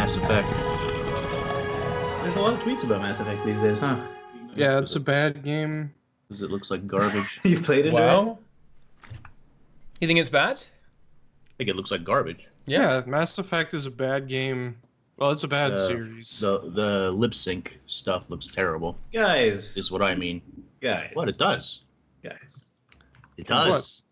Mass Effect. There's a lot of tweets about Mass Effect these days, huh? Yeah, it's a bad game. Because it looks like garbage. You played it? Well, you think it's bad? I think it looks like garbage. Yeah, Mass Effect is a bad game. Well, it's a bad series. The lip sync stuff looks terrible. Guys. Is what I mean. Guys. What it does. Guys. It does.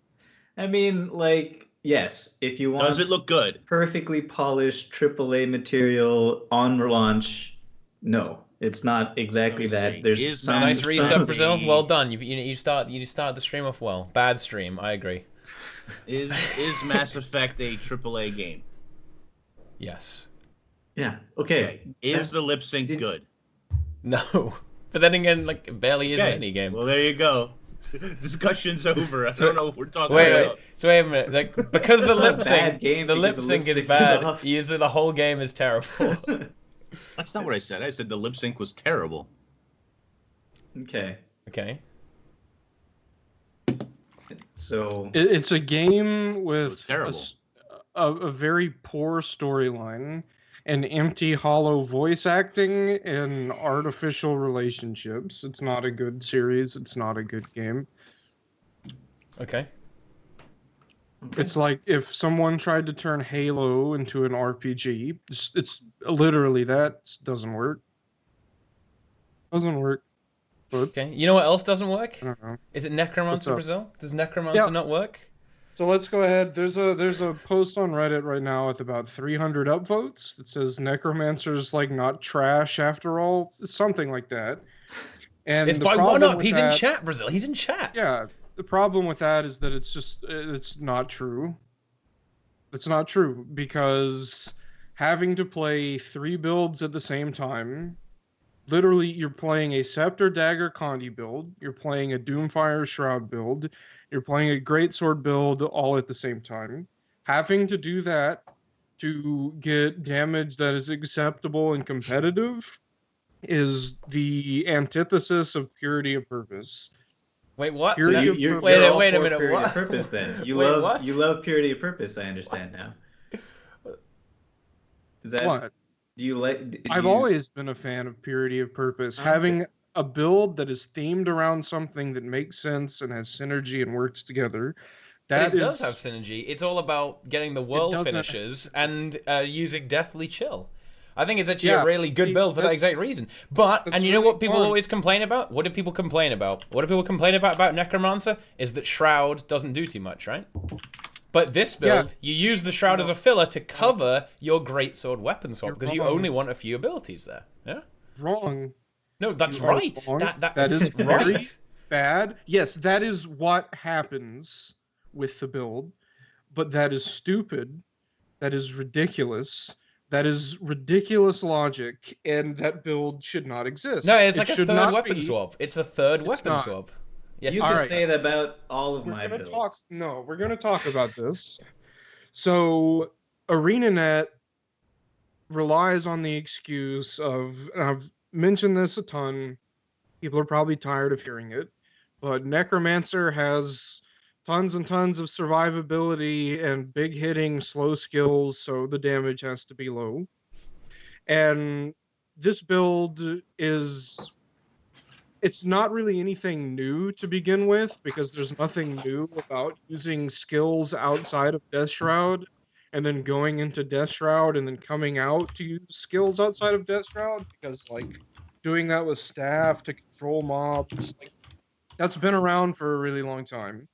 What? I mean, like, yes, if you want. Does it look good? Perfectly polished AAA material on launch. No, it's not exactly that. There's some nice reset, Brazil. Well done. You start the stream off well. Bad stream. I agree. Is Mass Effect a AAA game? Yes. Yeah. Okay. Is the lip sync good? No. But then again, like, it barely is any game. Well, there you go. Discussion's over. I don't know what we're talking about. So wait a minute. Like, because the lip sync is bad, off. usually the whole game is terrible. That's not what I said. I said the lip sync was terrible. Okay. Okay. So it's a game with terrible. A very poor storyline, and empty, hollow voice acting, and artificial relationships. It's not a good series. It's not a good game. Okay. It's like if someone tried to turn Halo into an RPG. It's literally that. It doesn't work. Doesn't work. But, okay. You know what else doesn't work? I don't know. Is it Necromancer, Brazil? Does Necromancer not work? So let's go ahead. There's a post on Reddit right now with about 300 upvotes that says Necromancer's like not trash after all. It's something like that. And it's by one up. He's in chat, Brazil. He's in chat. Yeah. The problem with that is that it's not true. It's not true because having to play 3 builds at the same time. Literally, you're playing a Scepter Dagger Condi build, you're playing a Doomfire Shroud build, you're playing a Greatsword build all at the same time. Having to do that to get damage that is acceptable and competitive is the antithesis of purity of purpose. Wait, what? So you're wait a minute. Purity What? of purpose, then you Wait, love purity of purpose. I understand now. Is that what? Do you like? I've always been a fan of purity of purpose. Having a build that is themed around something that makes sense and has synergy and works together. That does have synergy. It's all about getting the world finishes and using Deathly Chill. I think it's actually a really good build for that exact reason. But, and you know what people always complain about? What do people complain about? What do people complain about Necromancer? Is that Shroud doesn't do too much, right? But this build, you use the Shroud as a filler to cover your Greatsword weapon swap because you only want a few abilities there. Yeah? Wrong. No, that's right. That is right. Bad. Yes, that is what happens with the build, but that is stupid. That is ridiculous. That is ridiculous logic, and that build should not exist. No, it's like a third weapon swap. It's a third weapon swap. Yes, you can say that about all of my builds. We're going to talk about this. So, ArenaNet relies on the excuse of, and I've mentioned this a ton, people are probably tired of hearing it, but Necromancer has tons and tons of survivability and big hitting, slow skills, so the damage has to be low. And this build is... It's not really anything new to begin with, because there's nothing new about using skills outside of Death Shroud, and then going into Death Shroud, and then coming out to use skills outside of Death Shroud, because, like, doing that with staff to control mobs, like, that's been around for a really long time.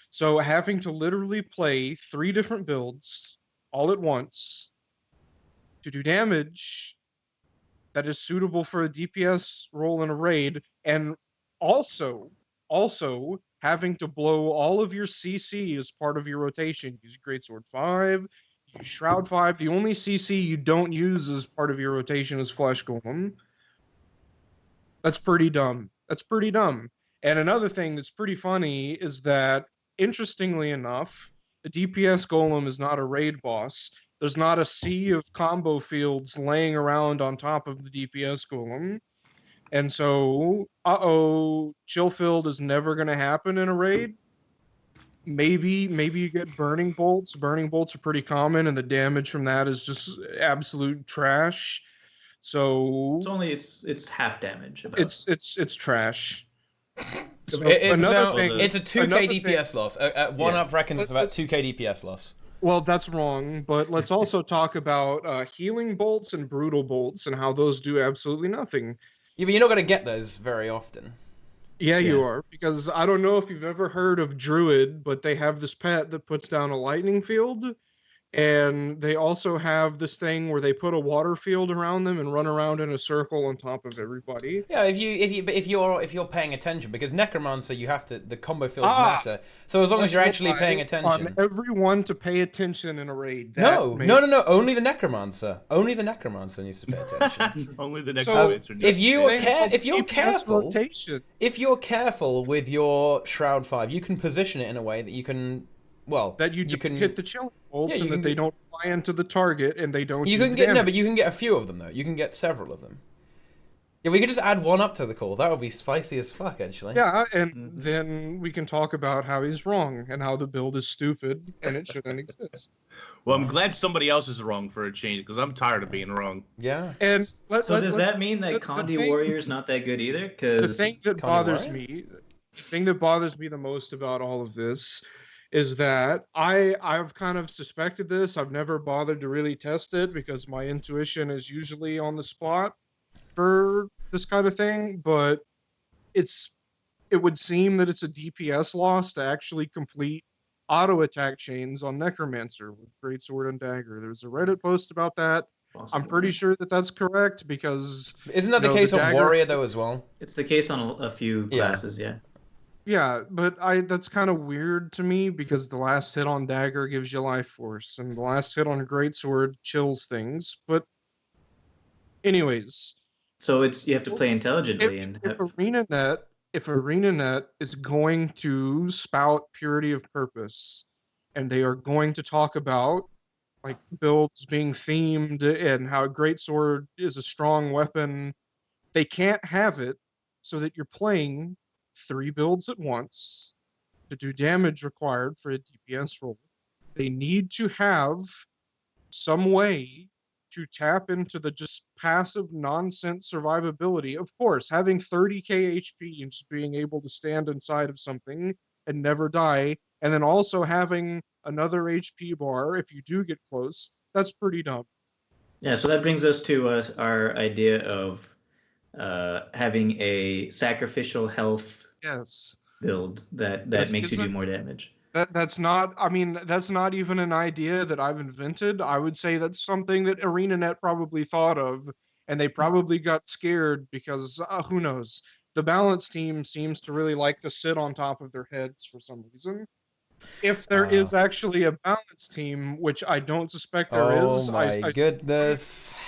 So having to literally play 3 different builds all at once to do damage that is suitable for a DPS role in a raid, and also having to blow all of your CC as part of your rotation. Use Greatsword 5, use Shroud 5. The only CC you don't use as part of your rotation is Flesh Golem. That's pretty dumb. And another thing that's pretty funny is that, interestingly enough, the DPS Golem is not a raid boss. There's not a sea of combo fields laying around on top of the DPS Golem. And so, chill field is never going to happen in a raid. maybe you get burning bolts. Burning bolts are pretty common, and the damage from that is just absolute trash. So it's half damage. It's trash. So it's a 2k DPS loss. 1-up reckons it's about 2k DPS loss. Well, that's wrong, but let's also talk about healing bolts and brutal bolts and how those do absolutely nothing. Yeah, but you're not going to get those very often. Yeah, you are, because I don't know if you've ever heard of Druid, but they have this pet that puts down a lightning field, and they also have this thing where they put a water field around them and run around in a circle on top of everybody. Yeah, if you're paying attention, because Necromancer the combo fields matter. So as long as you're actually paying attention. On everyone to pay attention in a raid. No. Only the Necromancer. Only the Necromancer needs to pay attention. Only the Necromancer. If you're careful with your Shroud 5, you can position it in a way that you can. Well, that you can hit the chilling bolts and that they don't fly into the target and they don't. You can get but you can get a few of them though. You can get several of them. Yeah, we could just add 1-up to the call. That would be spicy as fuck, actually. Yeah, and then we can talk about how he's wrong and how the build is stupid and it shouldn't exist. Well, I'm glad somebody else is wrong for a change because I'm tired of being wrong. Yeah. And does that mean that Condi Warrior's not that good either? Because the thing that bothers me the most about all of this is that I've kind of suspected this. I've never bothered to really test it because my intuition is usually on the spot for this kind of thing, but it would seem that it's a DPS loss to actually complete auto attack chains on Necromancer with Greatsword and Dagger. There's a Reddit post about that. I'm pretty sure that that's correct because isn't that the case on Warrior though as well? It's the case on a few classes, yeah. Yeah, but that's kind of weird to me because the last hit on Dagger gives you life force, and the last hit on Greatsword chills things. But, anyways, so you have to play intelligently. If ArenaNet is going to spout purity of purpose, and they are going to talk about like builds being themed and how Greatsword is a strong weapon, they can't have it so that you're playing 3 builds at once to do damage required for a DPS roll. They need to have some way to tap into the just passive nonsense survivability. Of course, having 30k HP and just being able to stand inside of something and never die, and then also having another HP bar if you do get close, that's pretty dumb. Yeah, so that brings us to our idea of having a sacrificial health build that makes you do more damage. That's not even an idea that I've invented. I would say that's something that ArenaNet probably thought of, and they probably got scared because who knows? The balance team seems to really like to sit on top of their heads for some reason. If there is actually a balance team, which I don't suspect there is. Oh my goodness.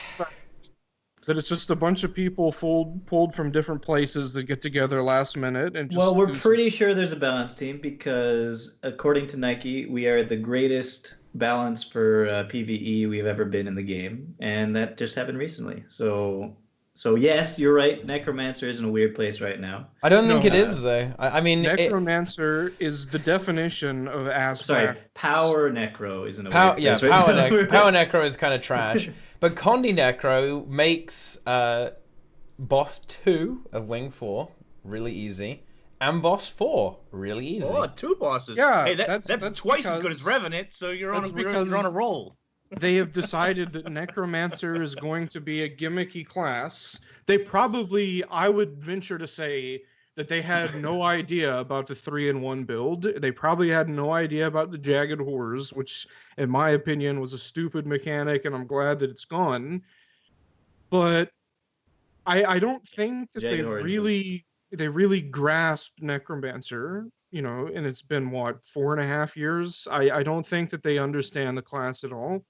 That it's just a bunch of people pulled from different places that get together last minute and just. Well, we're pretty sure there's a balance team because according to Nike, we are the greatest balance for PvE we've ever been in the game, and that just happened recently. So yes, you're right. Necromancer is in a weird place right now. I don't think it is though. I mean, Necromancer is the definition of ass. Sorry, Power Necro is in a weird place. Yeah, Power Necro is kind of trash. But Condi Necro makes boss 2 of Wing 4 really easy, and boss 4 really easy. Oh, 2 bosses. Yeah, hey, that's twice as good as Revenant, so you're on a roll. They have decided that Necromancer is going to be a gimmicky class. They probably, I would venture to say, that they had no idea about the 3-in-1 build. They probably had no idea about the Jagged Horrors, which, in my opinion, was a stupid mechanic, and I'm glad that it's gone. But I don't think that they really grasped Necromancer, and it's been, 4.5 years? I don't think that they understand the class at all.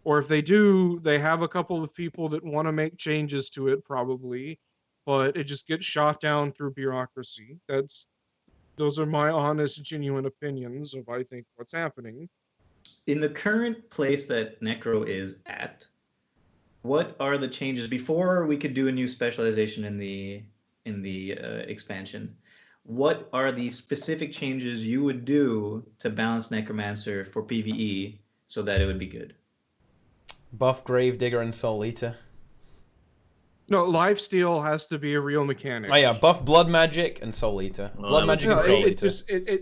Or if they do, they have a couple of people that want to make changes to it, probably. But it just gets shot down through bureaucracy. Those are my honest, genuine opinions of, I think, what's happening. In the current place that Necro is at, what are the changes before we could do a new specialization in the expansion? what are the specific changes you would do to balance Necromancer for PvE so that it would be good? Buff Gravedigger and Soul Eater. No, lifesteal has to be a real mechanic. Oh yeah, buff Blood Magic and Soul Eater. Blood Magic and Soul Eater.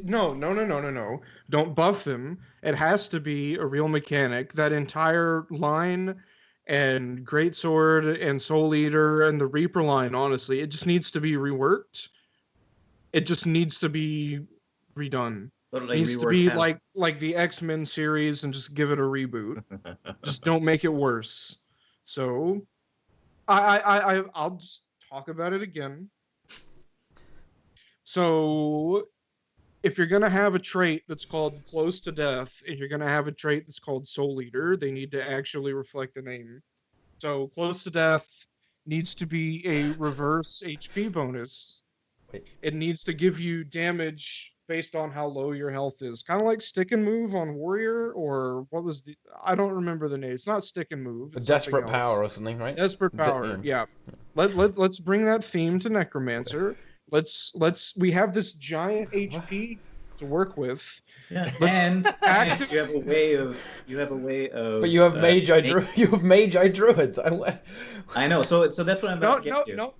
No. Don't buff them. It has to be a real mechanic. That entire line and Greatsword and Soul Eater and the Reaper line, honestly, it just needs to be reworked. It just needs to be redone. It needs to be like the X-Men series and just give it a reboot. Just don't make it worse. So I'll just talk about it again. So if you're gonna have a trait that's called Close to Death, and you're gonna have a trait that's called Soul Eater, they need to actually reflect the name. So Close to Death needs to be a reverse HP bonus. It needs to give you damage based on how low your health is. Kind of like Stick and Move on Warrior, or what was the... I don't remember the name. It's not Stick and Move. It's Desperate Power or something, right? Desperate Power, yeah. Let's bring that theme to Necromancer. We have this giant HP to work with. Yeah, and you have a way of. But you have Magi Druids. I know. So that's what I'm about to get to.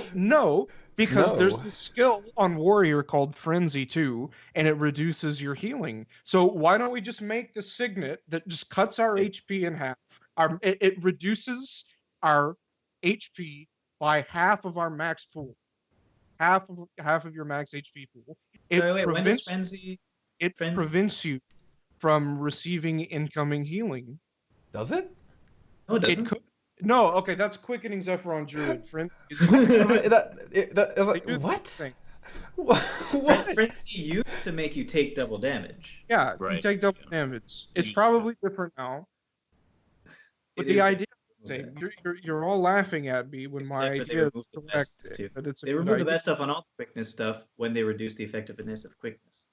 No. Because there's this skill on Warrior called Frenzy too, and it reduces your healing. So why don't we just make the Signet that just cuts our HP in half? It reduces our HP by half of our max pool. Half of your max HP pool. It prevents you from receiving incoming healing. Does it? No, it doesn't. No, okay, that's Quickening Zephyr on Druid. What? Frenzy used to make you take double damage. Yeah, right. You take double damage. It's probably different now. But the idea is the same. You're all laughing at me when my idea is correct. They remove the best stuff on all the quickness stuff when they reduce the effectiveness of quickness.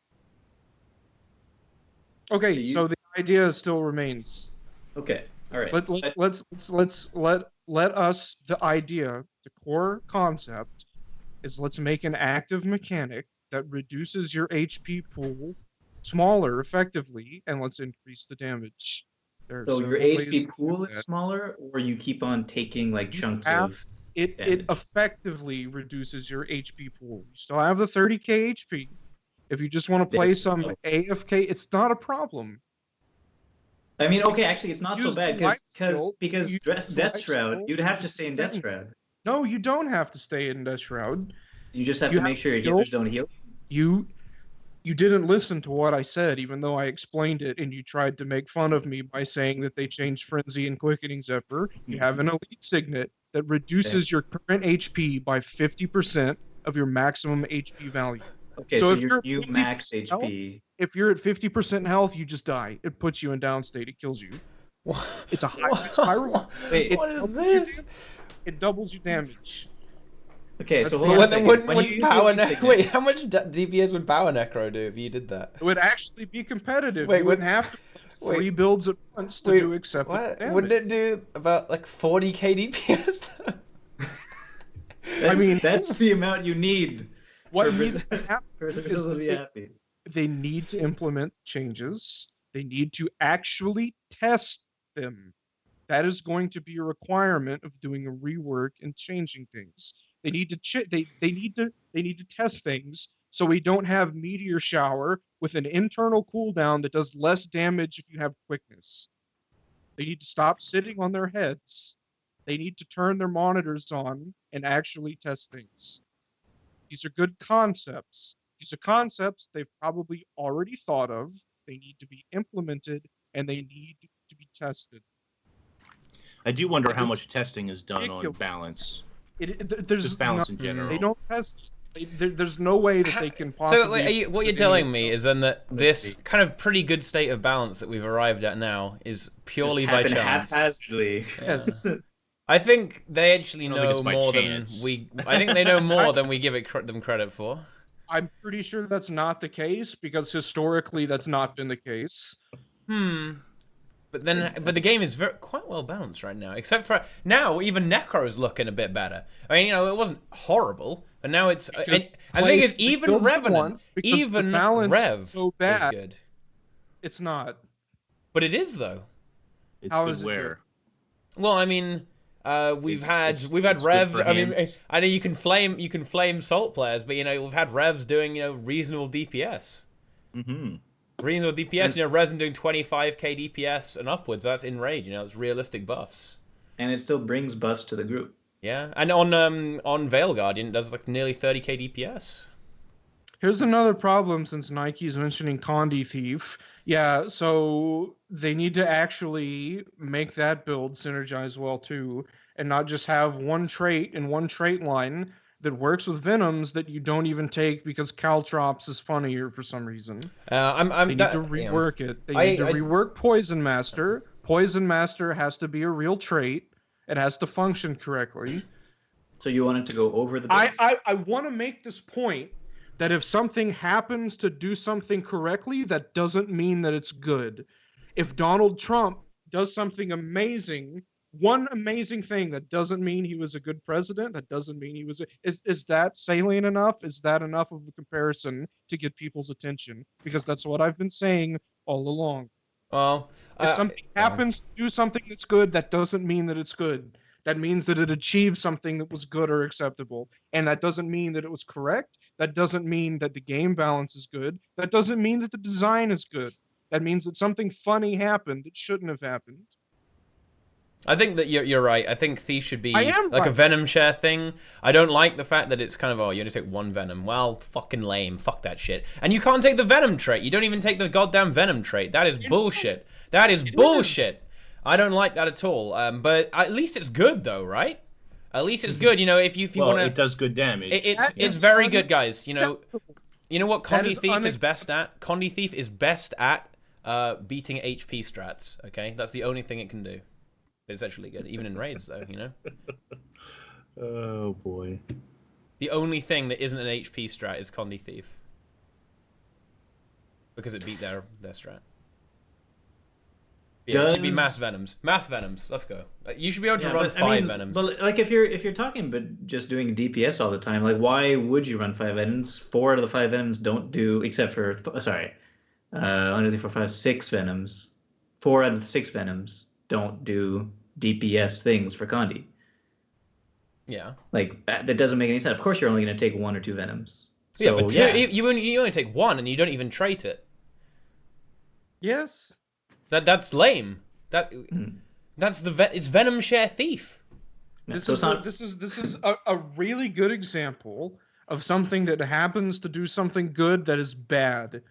Okay, so the idea still remains. Okay. All right. Let us, the idea, the core concept is let's make an active mechanic that reduces your HP pool smaller effectively, and let's increase the damage. So your HP pool is smaller, or you keep on taking like chunks of it effectively reduces your HP pool. You still have the 30k HP. If you just want to play some AFK, it's not a problem. I mean, okay, actually, it's not so bad because Death Shroud, you'd have to stay in Death Shroud. No, you don't have to stay in Death Shroud. You just have to make sure your healers don't heal. You didn't listen to what I said, even though I explained it, and you tried to make fun of me by saying that they changed Frenzy and Quickening Zephyr. You have an Elite Signet that reduces your current HP by 50% of your maximum HP value. Okay, so you max HP. If you're at 50% health, you just die. It puts you in down state. It kills you. It's a high reward. Wait, what is this? It doubles your damage. Okay, so how much DPS would Power Necro do if you did that? It would actually be competitive. You wouldn't have to 3 builds at once to do acceptable damage. Wouldn't it do about like 40k DPS? That's the amount you need. What needs to happen is they need to implement changes. They need to actually test them. That is going to be a requirement of doing a rework and changing things. They need to they need to test things so we don't have Meteor Shower with an internal cooldown that does less damage if you have quickness. They need to stop sitting on their heads. They need to turn their monitors on and actually test things. These are good concepts. These are concepts they've probably already thought of. They need to be implemented, and they need to be tested. I do wonder how much testing is done on balance. There's just balance in general. They don't test. There's no way that they can possibly... So what you're telling me is then that this kind of pretty good state of balance that we've arrived at now is purely by chance. Haphazardly. Yes. I think they actually know more than we. I think they know more than we give them credit for. I'm pretty sure that's not the case because historically that's not been the case. But the game is quite well balanced right now, except for now even Necro is looking a bit better. I mean, it wasn't horrible, And now it's and the Like, thing is, they even killed Revenant, once because the even balance Rev is so is bad. good. It's not. But it is though. It's How good is it where? Well, I mean, we've had it's Revs. good for I mean, hands. I know you can flame Salt players, but we've had Revs doing reasonable DPS. Mm-hmm. Reasonable DPS. Resin doing 25k DPS and upwards. That's in Rage. It's realistic buffs. And it still brings buffs to the group. Yeah, and on Veil Guardian, it does like nearly 30k DPS. Here's another problem since Nike's mentioning Condi Thief. Yeah, so they need to actually make that build synergize well too, and not just have one trait in one trait line that works with Venoms that you don't even take because Caltrops is funnier for some reason. They need to rework it. They need to rework Poison Master. Poison Master has to be a real trait. It has to function correctly. So you want it to go over the base? I want to make this point that if something happens to do something correctly, that doesn't mean that it's good. If Donald Trump does something amazing, one amazing thing, that doesn't mean he was a good president. That doesn't mean he was. Is that salient enough? Is that enough of a comparison to get people's attention? Because that's what I've been saying all along. Well, if something happens to do something that's good, that doesn't mean that it's good. That means that it achieved something that was good or acceptable. And that doesn't mean that it was correct. That doesn't mean that the game balance is good. That doesn't mean that the design is good. That means that something funny happened that shouldn't have happened. I think that you're right. I think Thief should be like right. a Venom share thing. I don't like the fact that it's kind of, you only take one Venom. Well, fucking lame. Fuck that shit. And you can't take the Venom trait. You don't even take the goddamn Venom trait. That is bullshit. That is bullshit. I don't like that at all. But at least it's good, though, right? At least it's good. If you want to, it does good damage. It's very good, guys. You know what Condi Thief is best at? Condi Thief is best at beating HP strats. Okay, that's the only thing it can do. It's actually good, even in raids, though. Oh boy. The only thing that isn't an HP strat is Condi Thief, because it beat their strat. Yeah, it should be mass Venoms. Mass Venoms. Let's go. You should be able to run 5 Venoms. But like if you're talking but just doing DPS all the time, like why would you run 5 Venoms? 4 out of the 5 Venoms don't do, except for 1, 2, 3, 4, 5, 6 Venoms. 4 out of the 6 Venoms don't do DPS things for Condi. Yeah. Like that doesn't make any sense. Of course, you're only going to take 1 or 2 Venoms. So, yeah, but you only take 1 and you don't even trait it. Yes. That's lame. That's it's Venom share Thief. This is a really good example of something that happens to do something good that is bad.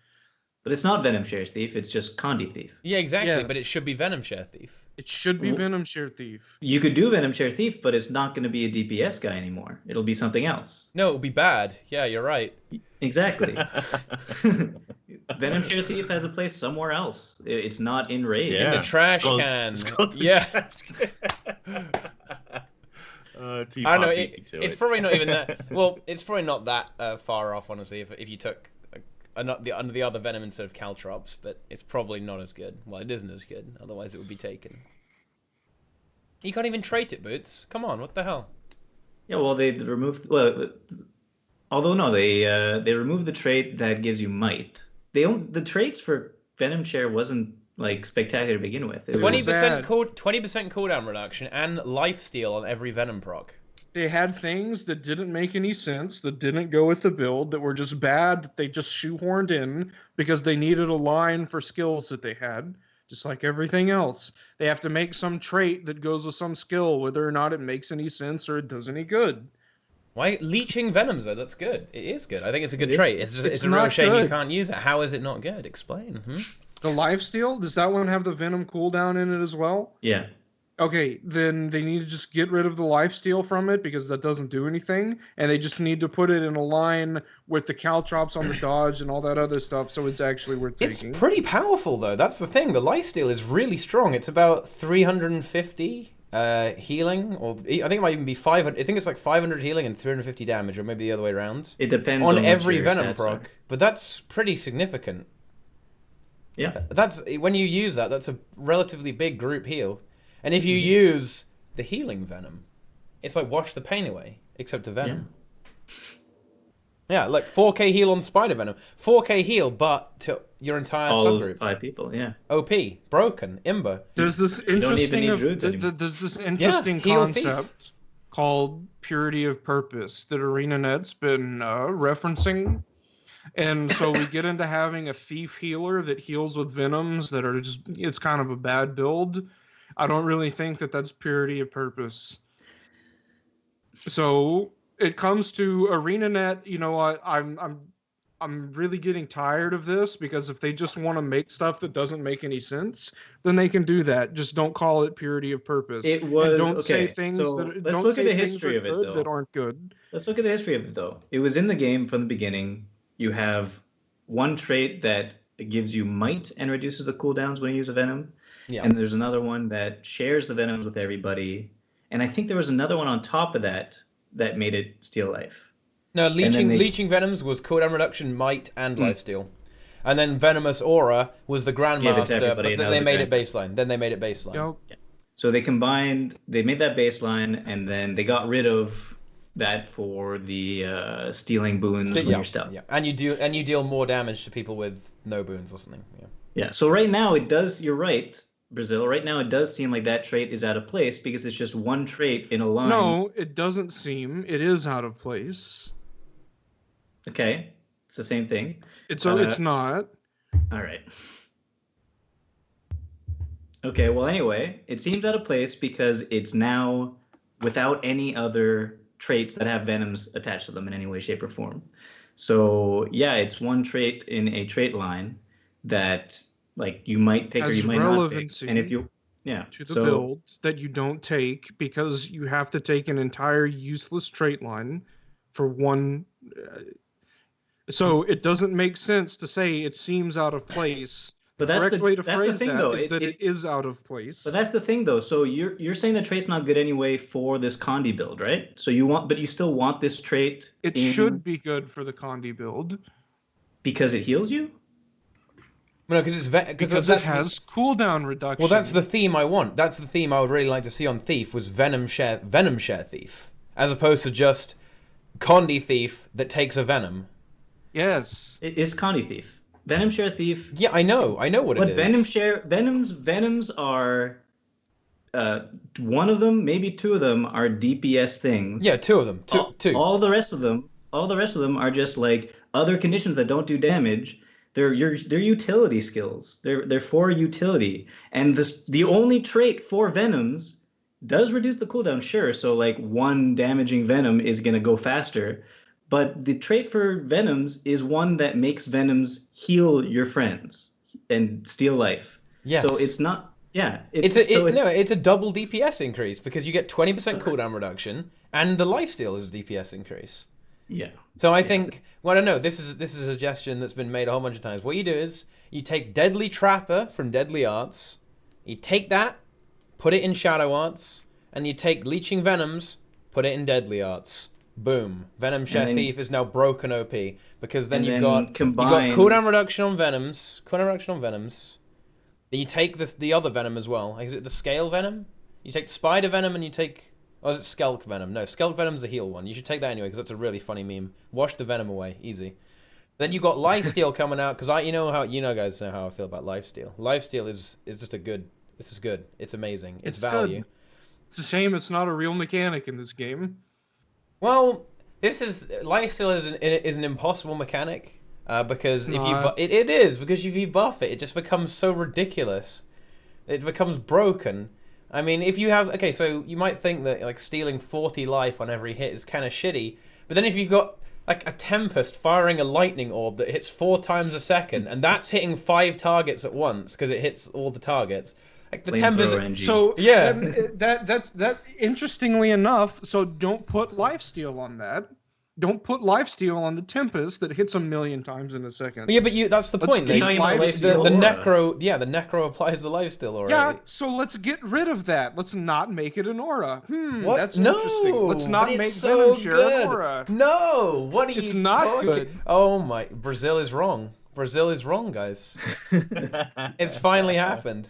But it's not Venom share Thief. It's just Condi Thief. Yeah, exactly. Yes. But it should be Venom share Thief. It should be Venom share Thief. You could do Venom share Thief, but it's not going to be a DPS guy anymore. It'll be something else. No, it'll be bad. Yeah, you're right. Exactly. Venom share Thief has a place somewhere else. It's not in raid. Yeah. In the trash can. Yeah. I don't know. It's probably not even that. Well, it's probably not that far off, honestly. If you took the other Venom instead of Caltrops, but it's probably not as good. Well, it isn't as good. Otherwise, it would be taken. You can't even trait it, Boots. Come on, what the hell? Yeah, well, they removed. Well, although no, they removed the trait that gives you might. The traits for Venom share wasn't like spectacular to begin with. 20% cooldown reduction and lifesteal on every Venom proc. They had things that didn't make any sense, that didn't go with the build, that were just bad, that they just shoehorned in because they needed a line for skills that they had, just like everything else. They have to make some trait that goes with some skill, whether or not it makes any sense or it does any good. Why leeching Venoms though? That's good. It is good. I think it's a good trait. It's a real shame you can't use it. How is it not good? Explain. The lifesteal, does that one have the Venom cooldown in it as well? Yeah. Okay, then they need to just get rid of the lifesteal from it because that doesn't do anything, and they just need to put it in a line with the caltrops on the dodge and all that other stuff, so it's actually worth taking. It's pretty powerful though. That's the thing. The lifesteal is really strong. It's about 350 healing, or I think it might even be 500. I think it's like 500 healing and 350 damage, or maybe the other way around. It depends on every Venom proc, but that's pretty significant. Yeah, that's when you use that. That's a relatively big group heal. And if you use the healing Venom, it's like wash the pain away, except to Venom. Yeah, like 4k heal on Spider Venom. 4k heal, but to your entire All subgroup. 5 people, yeah. OP, broken, Imber. There's this interesting heal concept thief. called purity of purpose that ArenaNet's been referencing. And so we get into having a thief healer that heals with venoms that are just, it's kind of a bad build. I don't really think that that's purity of purpose. So it comes to ArenaNet, you know what, I'm really getting tired of this, because if they just want to make stuff that doesn't make any sense, then they can do that. Just don't call it purity of purpose. It was and don't okay. say things So that let's don't look say at the things history of it, though. that aren't good. Let's look at the history of it, though. It was in the game from the beginning. You have one trait that gives you might and reduces the cooldowns when you use a venom. Yeah. And there's another one that shares the venoms with everybody. And I think there was another one on top of that that made it steal life. No, leeching venoms was cooldown reduction, might, and lifesteal. And then venomous aura was the grandmaster, but then they made it baseline. Yep. Yeah. So they made that baseline, and then they got rid of that for the stealing boons when you're stuck. Yeah, and you deal more damage to people with no boons or something. Yeah. Yeah. So right now it does. You're right, Brazil. Right now it does seem like that trait is out of place because it's just one trait in a line. No, it doesn't seem. It is out of place. Okay, it's the same thing. It's not. All right. Okay. Well, anyway, it seems out of place because it's now without any other traits that have venoms attached to them in any way, shape, or form. So yeah, it's one trait in a trait line that like you might pick or you might not pick. And if you to the build that you don't take, because you have to take an entire useless trait line for one. So it doesn't make sense to say it seems out of place. But that's the correct way to that's phrase the thing, that though. is that it is out of place. But that's the thing, though. So you're saying the trait's not good anyway for this Condi build, right? So you still want this trait. It should be good for the Condi build because it heals you. No, because it has cooldown reduction. Well, that's the theme I want. That's the theme I would really like to see on Thief was Venom share Thief, as opposed to just Condi Thief that takes a Venom. Yes, it is Condi Thief. Venom share Thief. Yeah, I know what it is. But Venoms are one of them, maybe two of them are DPS things. Yeah, two of them. Two. All the rest of them are just like other conditions that don't do damage. They're utility skills. They're for utility. And the only trait for Venoms does reduce the cooldown, sure. So like one damaging Venom is gonna go faster. But the trait for Venoms is one that makes Venoms heal your friends and steal life. Yes. So it's not. Yeah. It's a double DPS increase because you get 20% cooldown reduction and the lifesteal is a DPS increase. Yeah. So I think, well, I don't know. This is a suggestion that's been made a whole bunch of times. What you do is you take Deadly Trapper from Deadly Arts, you take that, put it in Shadow Arts, and you take Leeching Venoms, put it in Deadly Arts. Boom. Venom Share Thief is now broken OP because then you've got cooldown reduction on Venoms. Then you take the other Venom as well. Is it the Scale Venom? You take Spider Venom and you take... Oh, is it Skelk Venom? No, Skelk Venom's the heal one. You should take that anyway because that's a really funny meme. Wash the Venom away. Easy. Then you've got Lifesteal coming out because you guys know how I feel about Lifesteal. Lifesteal is just a good... This is good. It's amazing. It's value. Good. It's a shame it's not a real mechanic in this game. Well, Lifesteal is an impossible mechanic because it is because if you buff it, it just becomes so ridiculous. It becomes broken. I mean, if you have so you might think that like stealing 40 life on every hit is kind of shitty, but then if you've got like a Tempest firing a lightning orb that hits 4 times a second, and that's hitting 5 targets at once because it hits all the targets. Like the Tempest. So yeah, that's interestingly enough. So don't put lifesteal on that. Don't put lifesteal on the Tempest that hits 1,000,000 times in a second. Yeah, but that's the point. The Necro, the Necro applies the lifesteal already. Yeah, so let's get rid of that. Let's not make it an aura. What? That's interesting. Let's not make Venom share an aura. No, what are you? It's not good. Oh my! Brazil is wrong. Brazil is wrong, guys. It's finally happened.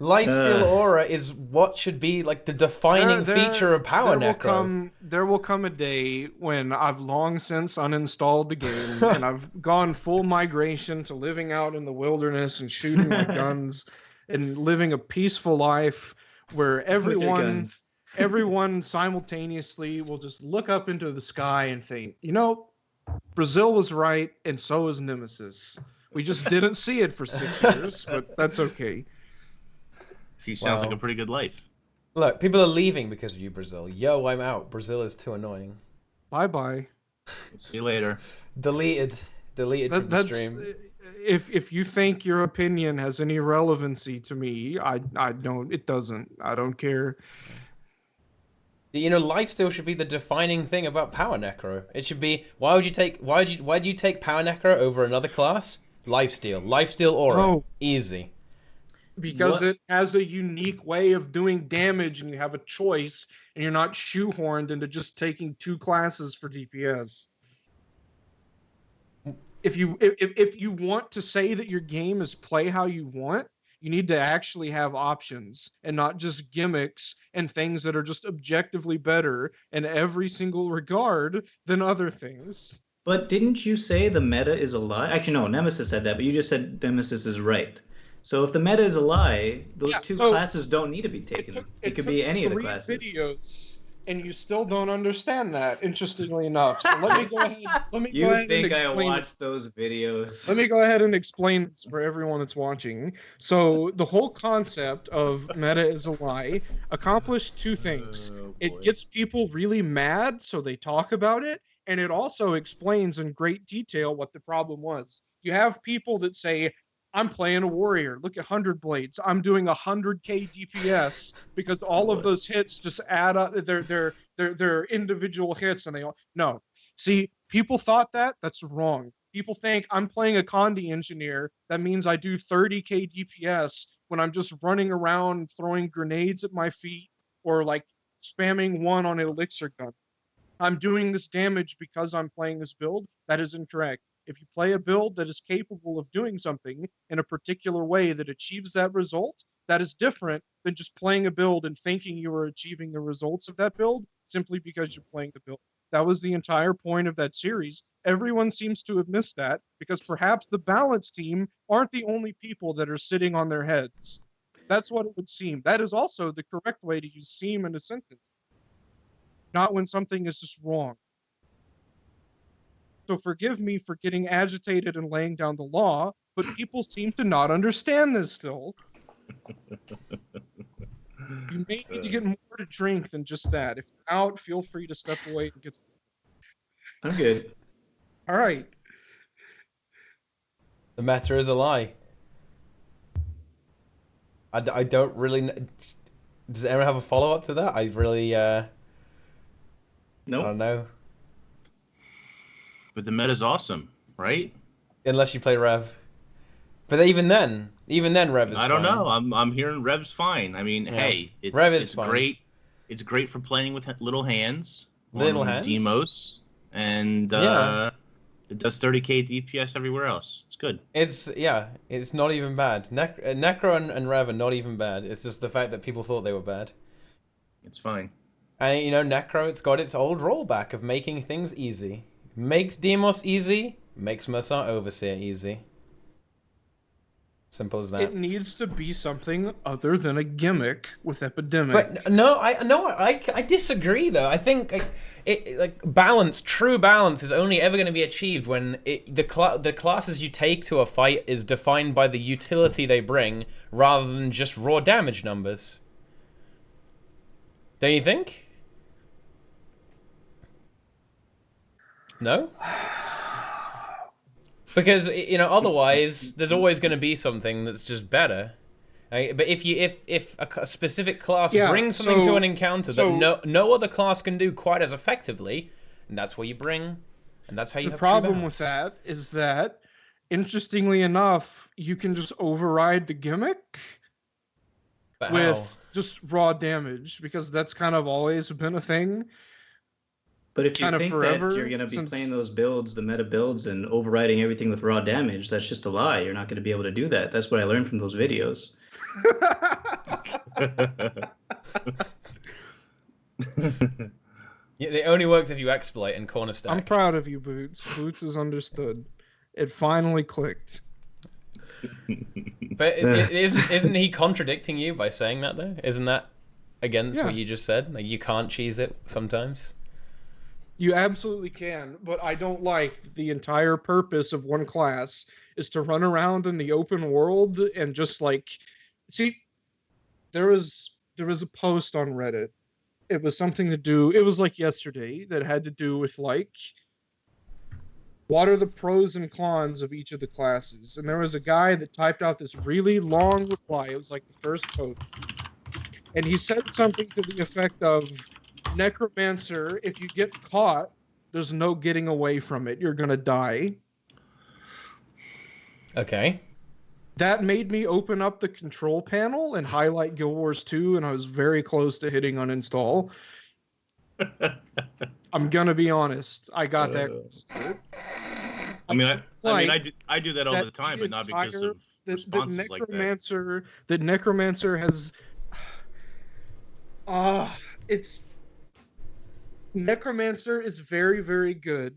Lifesteal Aura is what should be like the defining feature of Power Necro. There will come a day when I've long since uninstalled the game and I've gone full migration to living out in the wilderness and shooting my guns and living a peaceful life where everyone simultaneously will just look up into the sky and think, Brazil was right and so is Nemesis. We just didn't see it for 6 years, but that's okay. She sounds like a pretty good life. Look, people are leaving because of you, Brazil. Yo, I'm out. Brazil is too annoying. Bye-bye. See you later. Deleted from the stream. If you think your opinion has any relevancy to me, I don't. It doesn't. I don't care. Lifesteal should be the defining thing about Power Necro. It should be why do you take Power Necro over another class? Lifesteal Aura. Oh. Easy. Because it has a unique way of doing damage, and you have a choice, and you're not shoehorned into just taking 2 classes for DPS. If you want to say that your game is play how you want, you need to actually have options and not just gimmicks and things that are just objectively better in every single regard than other things. But didn't you say the meta is a lie? Actually, no, Nemesis said that, but you just said Nemesis is right. So if the meta is a lie, those 2 classes don't need to be taken. It could be any of the classes. Videos, and you still don't understand that, interestingly enough. So let me go ahead. You think I watched those videos? Let me go ahead and explain this for everyone that's watching. So the whole concept of meta is a lie accomplished 2 things. It gets people really mad, so they talk about it, and it also explains in great detail what the problem was. You have people that say, I'm playing a warrior. Look at 100 Blades. I'm doing 100k DPS because all of those hits just add up. They're individual hits, and no. See, people thought that's wrong. People think I'm playing a Condi engineer. That means I do 30k DPS when I'm just running around throwing grenades at my feet or like spamming 1 on an elixir gun. I'm doing this damage because I'm playing this build. That is incorrect. If you play a build that is capable of doing something in a particular way that achieves that result, that is different than just playing a build and thinking you are achieving the results of that build simply because you're playing the build. That was the entire point of that series. Everyone seems to have missed that because perhaps the balance team aren't the only people that are sitting on their heads. That's what it would seem. That is also the correct way to use seem in a sentence. Not when something is just wrong. So forgive me for getting agitated and laying down the law, but people seem to not understand this still. You may need to get more to drink than just that. If you're out, feel free to step away and get... I'm good. All right. The meta is a lie. I don't really... Does anyone have a follow-up to that? I really... No. I don't know. But the meta's awesome, right? Unless you play Rev. But even then Rev is fine. I don't know. I'm hearing Rev's fine. I mean, hey, it's fine. Great. It's great for playing with little hands. Little hands? Demos. And it does 30k DPS everywhere else. It's good. It's not even bad. Necro and Rev are not even bad. It's just the fact that people thought they were bad. It's fine. And Necro, it's got its old rollback of making things easy. Makes Demos easy, makes Mercant Overseer easy. Simple as that. It needs to be something other than a gimmick with Epidemic. But I disagree though. I think true balance is only ever going to be achieved when the classes you take to a fight is defined by the utility they bring rather than just raw damage numbers. Don't you think? No? Because, otherwise, there's always going to be something that's just better. Right? But if a specific class brings something to an encounter that no other class can do quite as effectively, and that's what you bring, and that's how you have the problem with that is that, interestingly enough, you can just override the gimmick with just raw damage, because that's kind of always been a thing. But if you think that you're going to be playing those builds, the meta builds, and overriding everything with raw damage, that's just a lie. You're not going to be able to do that. That's what I learned from those videos. Yeah, it only works if you exploit and corner stack. I'm proud of you, Boots. Boots is understood. It finally clicked. But isn't he contradicting you by saying that though? Isn't that against what you just said? Like you can't cheese it sometimes. You absolutely can, but I don't like the entire purpose of one class is to run around in the open world and just like see. There was a post on Reddit. It was something to do. It was like yesterday that had to do with like what are the pros and cons of each of the classes, and there was a guy that typed out this really long reply. It was like the first post, and he said something to the effect of, Necromancer, if you get caught, there's no getting away from it. You're gonna die. Okay. That made me open up the control panel and highlight Guild Wars 2, and I was very close to hitting uninstall. I'm gonna be honest. I got that close to it. I do that all the time, but not because of responses like that. The Necromancer has... Necromancer is very, very good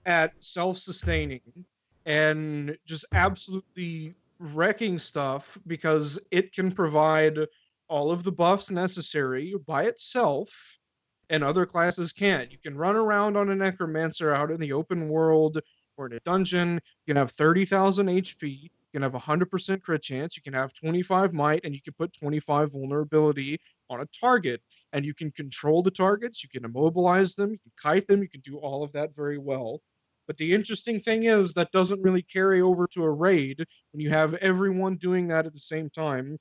at self-sustaining and just absolutely wrecking stuff because it can provide all of the buffs necessary by itself, and other classes can't. You can run around on a Necromancer out in the open world or in a dungeon. You can have 30,000 HP. You can have 100% crit chance. You can have 25 might, and you can put 25 vulnerability on a target. And you can control the targets. You can immobilize them. You can kite them. You can do all of that very well. But the interesting thing is that doesn't really carry over to a raid when you have everyone doing that at the same time.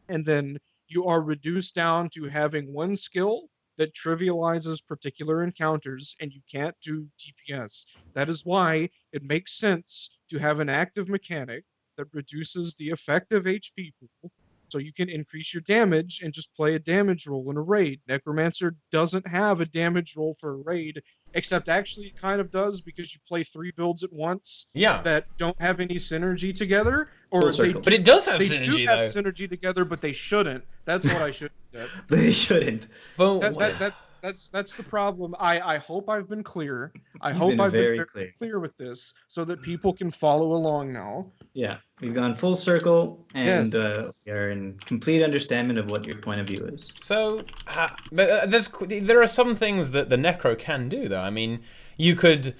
And then you are reduced down to having one skill that trivializes particular encounters, and you can't do DPS. That is why it makes sense to have an active mechanic that reduces the effective HP pool, so you can increase your damage and just play a damage roll in a raid. Necromancer doesn't have a damage roll for a raid, except actually it kind of does because you play 3 builds at once that don't have any synergy together. But it does have synergy, though. They do have synergy together, but they shouldn't. That's what I should have said. They shouldn't. That's the problem. I hope I've been clear. I hope I've been very clear with this so that people can follow along now. Yeah, we've gone full circle, and we are in complete understanding of what your point of view is. So, there are some things that the Necro can do, though. I mean, you could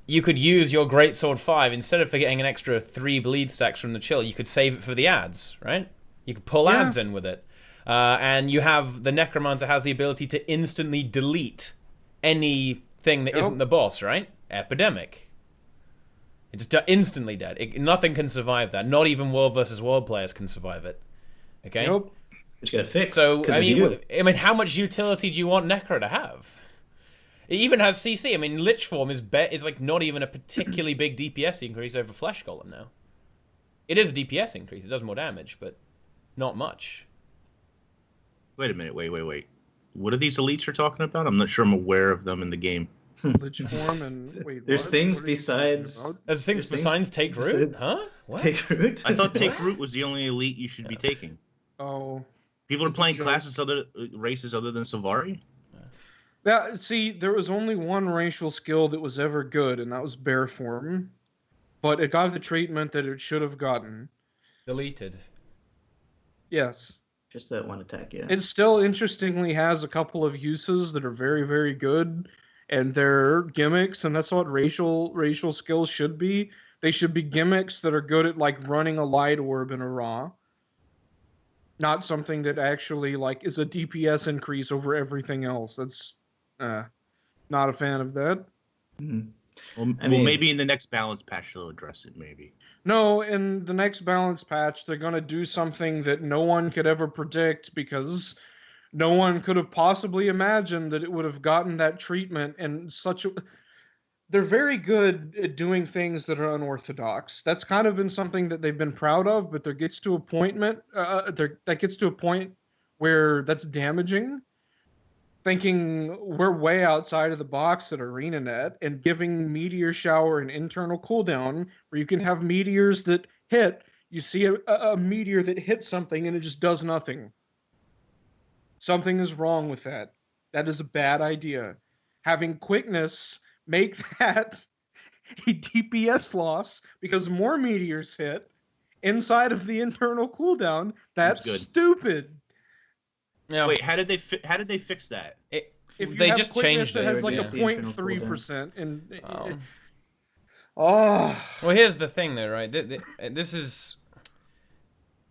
use your Greatsword 5, instead of getting an extra 3 bleed stacks from the chill, you could save it for the ads, right? You could pull ads in with it. And you have the Necromancer has the ability to instantly delete anything that isn't the boss, right? Epidemic. It's instantly dead. Nothing can survive that. Not even world versus world players can survive it. Okay? Nope. Just got fixed. So, I mean, how much utility do you want Necro to have? It even has CC. I mean, Lich Form is like not even a particularly big DPS increase over Flesh Golem now. It is a DPS increase. It does more damage, but not much. Wait a minute. Wait. What are these elites you're talking about? I'm not sure I'm aware of them in the game. Lich Form and there's things besides. There's things besides Take Root, huh? What? Take Root? I thought Take Root was the only elite you should be taking. Oh. People are playing classes races other than Sylvari? Yeah, see, there was only one racial skill that was ever good, and that was Bear Form. But it got the treatment that it should have gotten. Deleted. Yes. Just that one attack, yeah. It still interestingly has a couple of uses that are very, very good, and they're gimmicks, and that's what racial skills should be. They should be gimmicks that are good at like running a light orb in a raw. Not something that actually like is a DPS increase over everything else. That's not a fan of that. Mm-hmm. Well, maybe in the next balance patch they'll address it, maybe. No, in the next balance patch, they're going to do something that no one could ever predict because no one could have possibly imagined that it would have gotten that treatment and such a... They're very good at doing things that are unorthodox. That's kind of been something that they've been proud of, but there gets to a point where that's damaging. Thinking we're way outside of the box at ArenaNet and giving Meteor Shower an internal cooldown where you can have meteors that hit You see a meteor that hits something and it just does nothing. Something is wrong with that. That is a bad idea. Having quickness make that a DPS loss because more meteors hit inside of the internal cooldown. That's stupid. Yeah. Wait, how did they fix that? If they have just quickness, changed it has like a the internal 0.3%. And well, here's the thing, though, right? This is,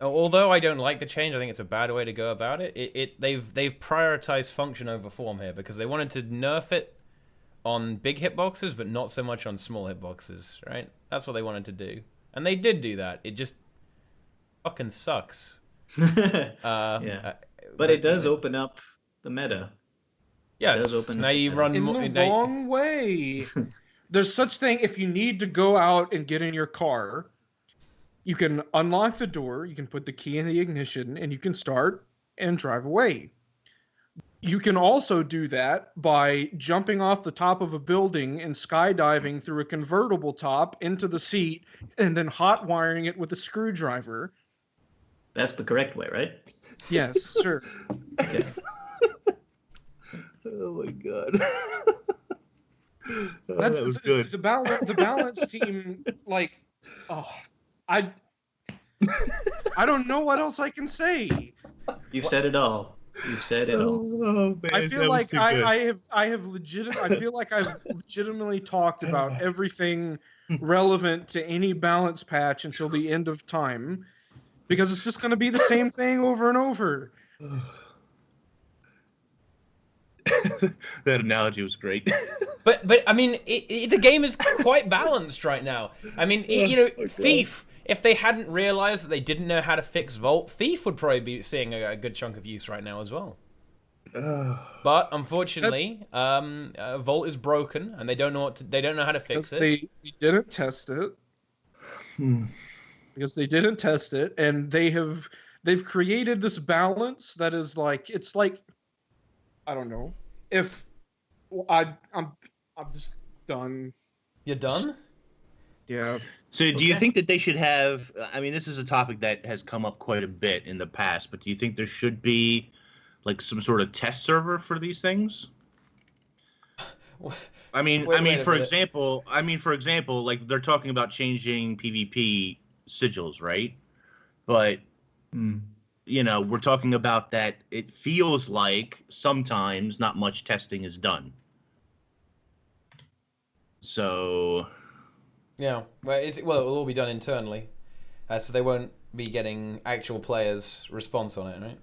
although I don't like the change, I think it's a bad way to go about it. They've prioritized function over form here because they wanted to nerf it on big hitboxes, but not so much on small hitboxes, right? That's what they wanted to do, and they did do that. It just fucking sucks. Yeah, but it does open up the meta. Yes. Now you run in the wrong way. There's such thing. If you need to go out and get in your car, you can unlock the door, you can put the key in the ignition, and you can start and drive away. You can also do that by jumping off the top of a building and skydiving through a convertible top into the seat and then hot wiring it with a screwdriver. That's the correct way, right? Yes, sure. Okay. Oh my god. That was good. The balance team, like, I don't know what else I can say. You've said it all. You've said it all. Oh, man, I feel like I feel like I've legitimately talked about everything relevant to any balance patch until the end of time, because it's just going to be the same thing over and over. That analogy was great. But I mean, the game is quite balanced right now. I mean, Thief. If they hadn't realized that they didn't know how to fix Vault, Thief would probably be seeing a good chunk of use right now as well. But unfortunately, Vault is broken, and they don't know how to fix it. They didn't test it. Because they didn't test it, and they've created this balance that is like, it's like, I don't know. If I'm just done. You're done? Yeah. So do you think that they should have, I mean, this is a topic that has come up quite a bit in the past, but do you think there should be like some sort of test server for these things? For example, like they're talking about changing PvP sigils, right? But we're talking about that. It feels like sometimes not much testing is done. So, yeah, well, it will all be done internally, so they won't be getting actual players' response on it, right?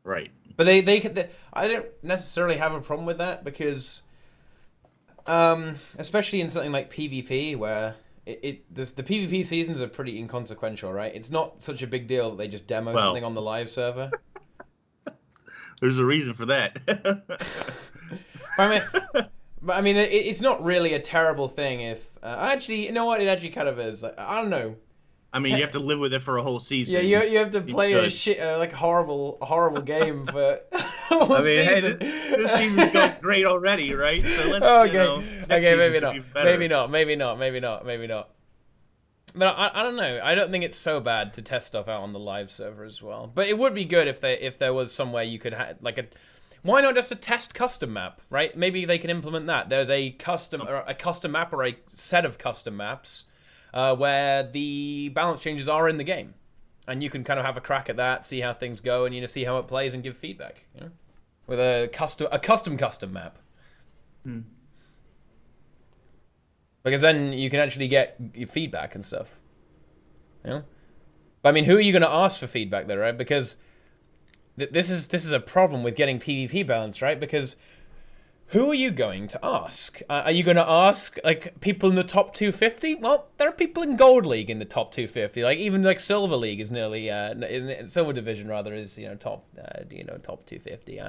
Right. But they I don't necessarily have a problem with that because, especially in something like PvP where the PvP seasons are pretty inconsequential, right? It's not such a big deal that they just demo something on the live server. There's a reason for that. But I mean, it's not really a terrible thing if... actually, you know what? It actually kind of is. I don't know. I mean, you have to live with it for a whole season. Yeah, you have to play a horrible game for a whole season. Hey, this season's going great already, right? So let's, maybe not. But I don't know. I don't think it's so bad to test stuff out on the live server as well. But it would be good if there was somewhere you could have like a... Why not just a test custom map, right? Maybe they can implement that. There's a custom map or a set of custom maps where the balance changes are in the game, and you can kind of have a crack at that, see how things go, and see how it plays and give feedback. With a custom map. Because then you can actually get your feedback and stuff. But I mean, who are you going to ask for feedback there, right? Because this is a problem with getting PvP balance, right? Because who are you going to ask? Are you going to ask like people in the top 250? Well, there are people in Gold League in the top 250. Like even like Silver League is nearly in Silver Division rather is top top 250.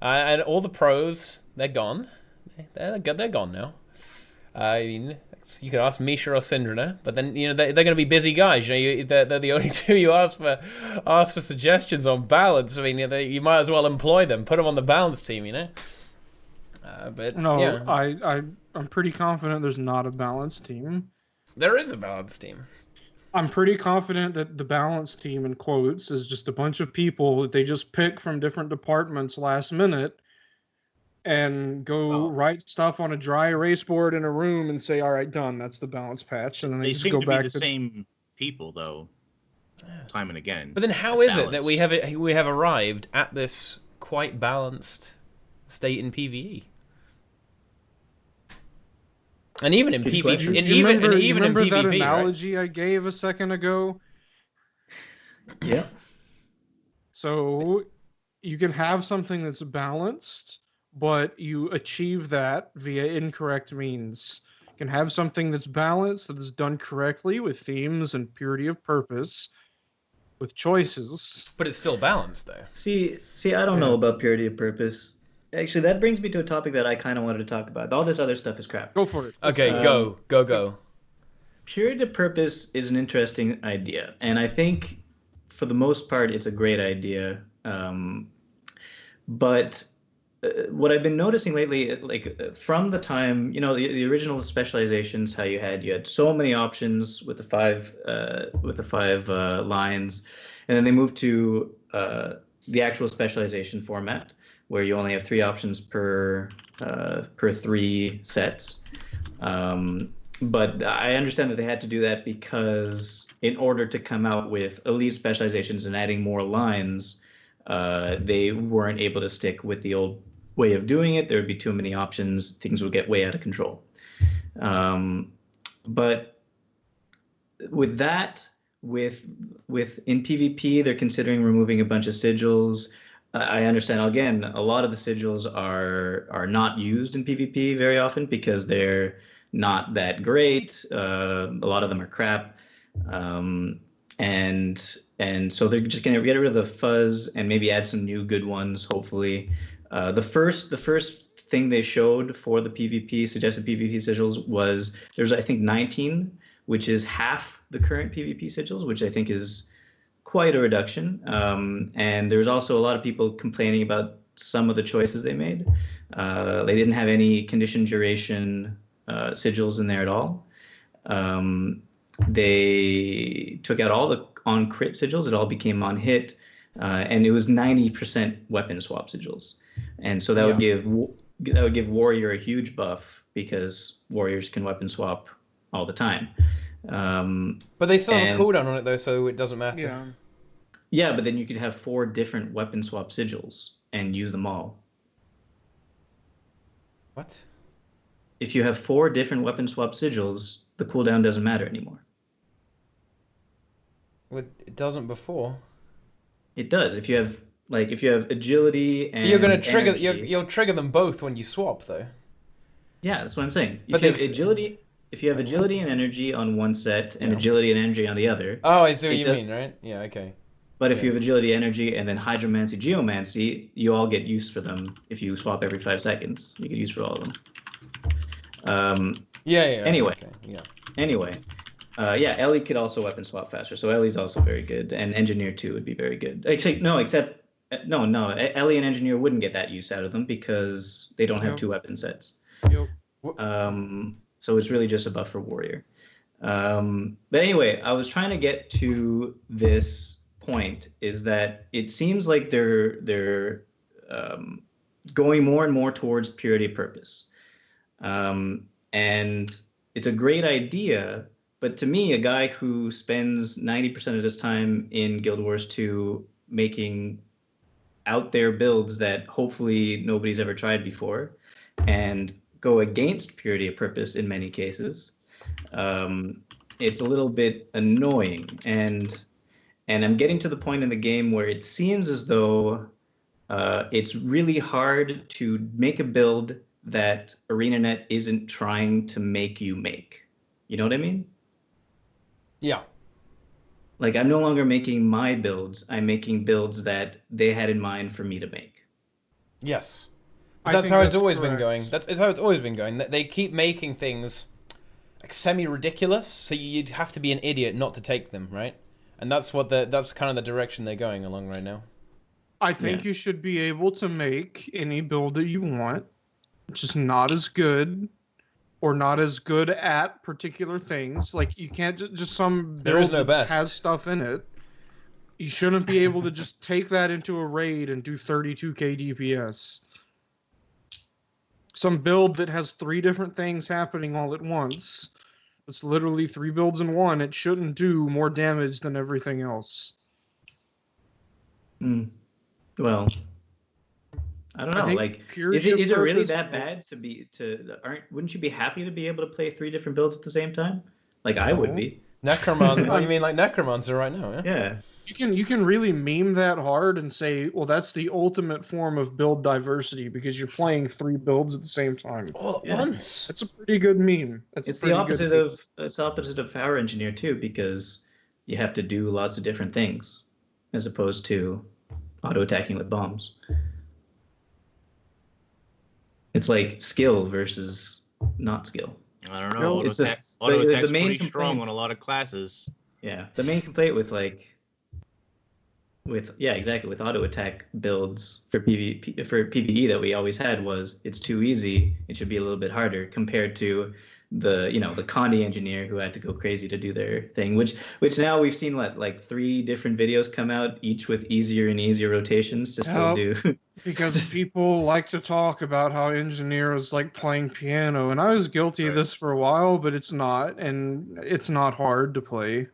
And all the pros, they're gone. They're gone now. I mean, you could ask Misha or Syndrina, but then they're going to be busy guys. They're the only two you ask for suggestions on balance. I mean, you might as well employ them, put them on the balance team. But no, yeah. I'm pretty confident there's not a balance team. There is a balance team. I'm pretty confident that the balance team, in quotes, is just a bunch of people that they just pick from different departments last minute and go write stuff on a dry erase board in a room and say, all right, done. That's the balance patch. And then they just seem go to back be the same people, though, time and again. But then how is it that we have arrived at this quite balanced state in PvE? And even in PvP, even in PvP, that analogy I gave a second ago? Yeah. So you can have something that's balanced, but you achieve that via incorrect means. You can have something that's balanced, that is done correctly with themes and purity of purpose, with choices. But it's still balanced, though. See, I don't know about purity of purpose. Actually, that brings me to a topic that I kind of wanted to talk about. All this other stuff is crap. Go for it. Okay, go. Purity of purpose is an interesting idea, and I think for the most part it's a great idea. But what I've been noticing lately, like from the time, the original specializations, how you had so many options with the five lines, and then they moved to the actual specialization format, where you only have 3 options per 3 sets. But I understand that they had to do that because in order to come out with elite specializations and adding more lines, they weren't able to stick with the old way of doing it. There would be too many options. Things would get way out of control. But with that, with in PvP, they're considering removing a bunch of sigils. I understand, again, a lot of the sigils are not used in PvP very often because they're not that great. A lot of them are crap. And so they're just going to get rid of the fuzz and maybe add some new good ones, hopefully. The first thing they showed for the suggested PvP sigils was there's, I think, 19, which is half the current PvP sigils, which I think is quite a reduction. And there's also a lot of people complaining about some of the choices they made. They didn't have any condition duration sigils in there at all. They took out all the on crit sigils. It all became on hit, and it was 90% weapon swap sigils. And so that would give warrior a huge buff because warriors can weapon swap all the time. But they still have a cooldown on it though, so it doesn't matter. Yeah, but then you could have 4 different weapon swap sigils and use them all. What? If you have 4 different weapon swap sigils, the cooldown doesn't matter anymore. Well, it doesn't before. It does. If you have agility and you're going to trigger you'll trigger them both when you swap though. Yeah, that's what I'm saying. If you have agility and energy on one set and agility and energy on the other. Oh, I see what you mean, right? Yeah, okay. But if you have agility, energy, and then hydromancy, geomancy, you all get use for them if you swap every 5 seconds. You get use for all of them. Anyway. Okay. Yeah. Anyway. Ellie could also weapon swap faster, so Ellie's also very good, and Engineer 2 would be very good. Ellie and Engineer wouldn't get that use out of them because they don't have 2 weapon sets. So it's really just a buff for Warrior. But anyway, I was trying to get to this point, is that it seems like they're going more and more towards purity of purpose. And it's a great idea, but to me, a guy who spends 90% of his time in Guild Wars 2 making out there builds that hopefully nobody's ever tried before and go against purity of purpose in many cases, it's a little bit annoying. And I'm getting to the point in the game where it seems as though it's really hard to make a build that ArenaNet isn't trying to make you make. You know what I mean? Yeah. Like, I'm no longer making my builds. I'm making builds that they had in mind for me to make. Yes. But that's how it's always been going. It's how it's always been going. They keep making things like semi-ridiculous, so you'd have to be an idiot not to take them, right? And that's kind of the direction they're going along right now. I think you should be able to make any build that you want, just not as good or not as good at particular things. Like you can't just some build There is no that best. has stuff in it. You shouldn't be able to just take that into a raid and do 32k DPS. Some build that has 3 different things happening all at once. It's literally 3 builds in one. It shouldn't do more damage than everything else. Well, I don't know. Like, is it really that bad wouldn't you be happy to be able to play 3 different builds at the same time? Like I would be. Necromancer. You mean like Necromancer right now? Yeah. Yeah. You can really meme that hard and say, well, that's the ultimate form of build diversity because you're playing 3 builds at the same time. All at once. That's a pretty good meme. It's the opposite of Power Engineer too, because you have to do lots of different things as opposed to auto attacking with bombs. It's like skill versus not skill. I don't know. Auto attack's pretty strong on a lot of classes. Yeah, the main complaint with with auto attack builds for PvE that we always had was it's too easy. It should be a little bit harder compared to the Condi engineer who had to go crazy to do their thing. Which now we've seen like 3 different videos come out, each with easier and easier rotations to still do. Because people like to talk about how engineer is like playing piano, and I was guilty of this for a while, but it's not, and it's not hard to play.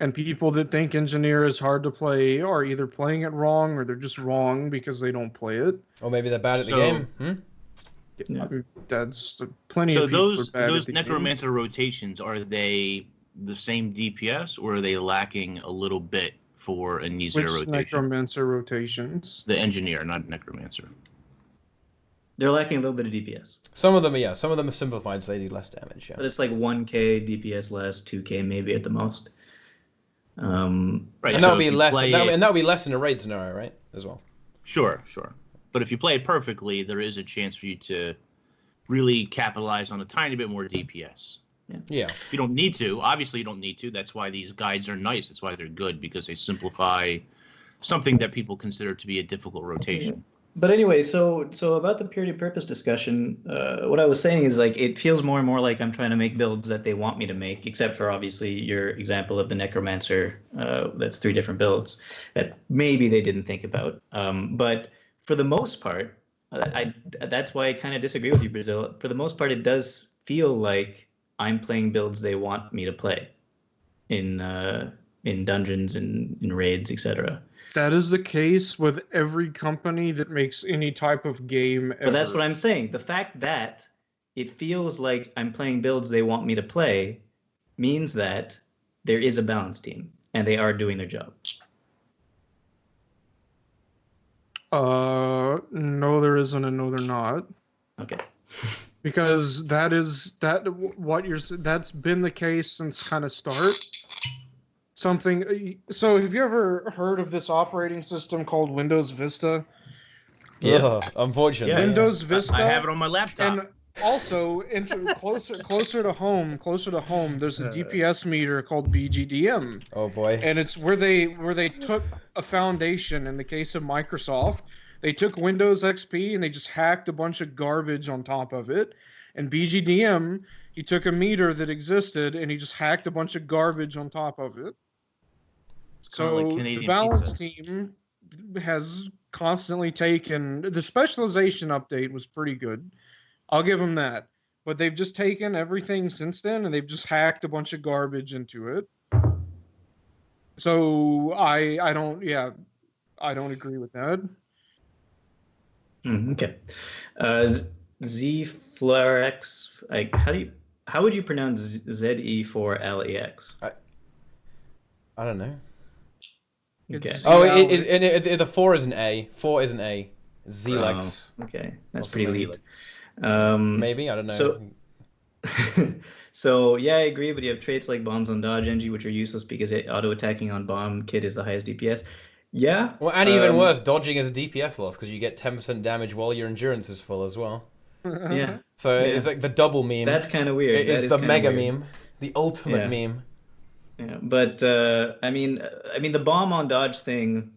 And people that think engineer is hard to play are either playing it wrong or they're just wrong because they don't play it. Or maybe they're bad at the game. Yeah. That's plenty of people are bad at the Necromancer game. Rotations, are they the same DPS or are they lacking a little bit for an easier rotation? Necromancer rotations? The engineer, not Necromancer. They're lacking a little bit of DPS. Some of them, yeah. Some of them are simplified, so they do less damage. Yeah. But it's like 1k DPS less, 2k maybe at the most. Right, and that would be less. And that would be less in a raid scenario, right? As well. Sure. But if you play it perfectly, there is a chance for you to really capitalize on a tiny bit more DPS. Yeah. You don't need to. Obviously, you don't need to. That's why these guides are nice. That's why they're good, because they simplify something that people consider to be a difficult rotation. But anyway, so about the purity purpose discussion, what I was saying is like it feels more and more like I'm trying to make builds that they want me to make, except for obviously your example of the Necromancer. That's 3 different builds that maybe they didn't think about. But for the most part, that's why I kind of disagree with you, Brazil. For the most part, it does feel like I'm playing builds they want me to play in dungeons and in raids, etc. That is the case with every company that makes any type of game ever. But that's what I'm saying. The fact that it feels like I'm playing builds they want me to play means that there is a balance team and they are doing their job. No, there isn't, and no, they're not. Okay. Because that's been the case since kind of start. So have you ever heard of this operating system called Windows Vista? Yeah, unfortunately. Windows Vista. I have it on my laptop. And also, closer to home, there's a DPS meter called BGDM. Oh boy! And it's where they took a foundation. In the case of Microsoft, they took Windows XP and they just hacked a bunch of garbage on top of it. And BGDM, he took a meter that existed and he just hacked a bunch of garbage on top of it. So like the balance team has constantly taken the specialization update was pretty good. I'll give them that. But they've just taken everything since then and they've just hacked a bunch of garbage into it. So I don't agree with that. Okay. Z-Flarex, how would you pronounce ZE4LEX? I don't know. Okay. The 4 is an A. 4 is an A. Zelex. Okay, that's pretty elite. Maybe, I don't know. So yeah, I agree. But you have traits like bombs on dodge NG, which are useless because auto attacking on bomb kit is the highest DPS. Yeah. Well, and even worse, dodging is a DPS loss because you get 10% damage while your endurance is full as well. Yeah. So it's like the double meme. That's kind of weird. It is the mega meme, the ultimate meme. Yeah, but I mean, the bomb on dodge thing,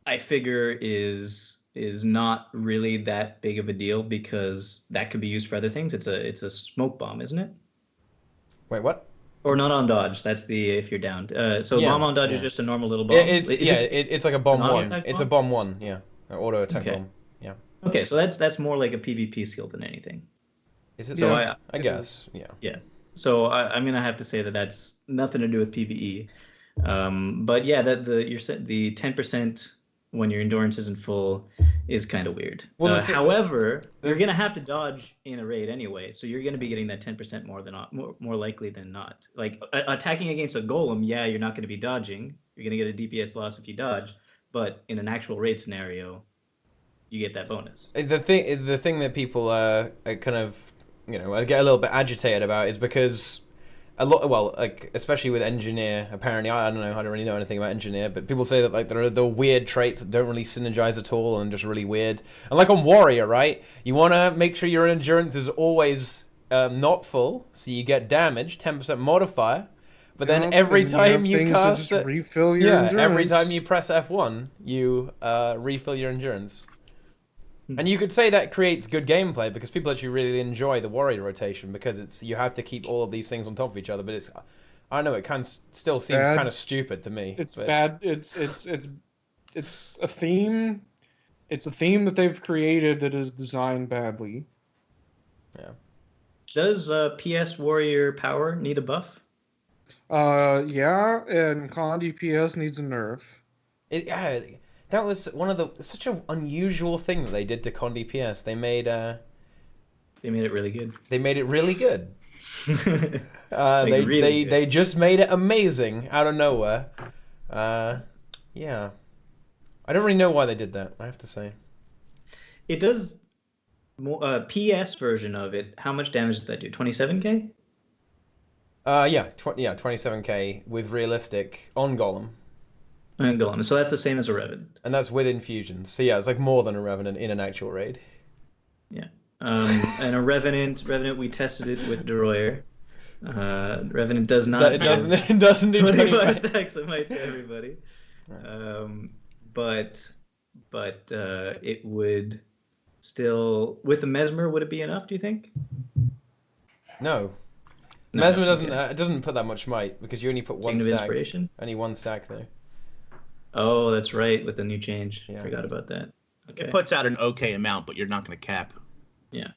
I figure is is not really that big of a deal because that could be used for other things. It's a smoke bomb, isn't it? Wait, what? Or not on dodge. That's the if you're down. So bomb on dodge is just a normal little bomb. It's like a bomb one. It's a bomb one. Yeah, an auto attack bomb. Yeah. Okay, so that's more like a PvP skill than anything. Is it? So I guess. Yeah. Yeah. So I'm gonna have to say that that's nothing to do with PvE. But yeah, that the 10% when your endurance isn't full is kind of weird. Well, however, you're gonna have to dodge in a raid anyway, so you're gonna be getting that 10% more likely than not. Like attacking against a golem, yeah, you're not gonna be dodging. You're gonna get a DPS loss if you dodge, but in an actual raid scenario, you get that bonus. The thing that people kind of I get a little bit agitated about is because especially with engineer, apparently I don't know, I don't really know anything about engineer, but people say that like there are the weird traits that don't really synergize at all and just really weird. And like on warrior, right? You want to make sure your endurance is always not full, so you get damage, 10% modifier. But then every time you cast it, refill your endurance. Every time you press F1, you refill your endurance. And you could say that creates good gameplay because people actually really enjoy the warrior rotation because you have to keep all of these things on top of each other. But I don't know, it still seems kind of stupid to me. It's bad. It's a theme. It's a theme that they've created that is designed badly. Yeah. Does PS Warrior Power need a buff? Yeah, and Condi PS needs a nerf. That was such an unusual thing that they did to Condi PS. They made it really good. They made it really good. They just made it amazing out of nowhere. Yeah. I don't really know why they did that, I have to say. It does PS version of it. How much damage does that do? 27k? Yeah, 27k with realistic on Golem. And Golem. So that's the same as a Revenant. And that's with infusions. So yeah, it's like more than a Revenant in an actual raid. Yeah. And a Revenant, we tested it with Deroyer. Revenant does not. It doesn't do 25 stacks of might to everybody. But it would still with the Mesmer. Would it be enough? Do you think? No. Mesmer doesn't put that much might because you only put one stack. Inspiration? Only one stack though. Oh, that's right, with the new change. Yeah. Forgot about that. Okay. It puts out an okay amount, but you're not going to cap. Yeah.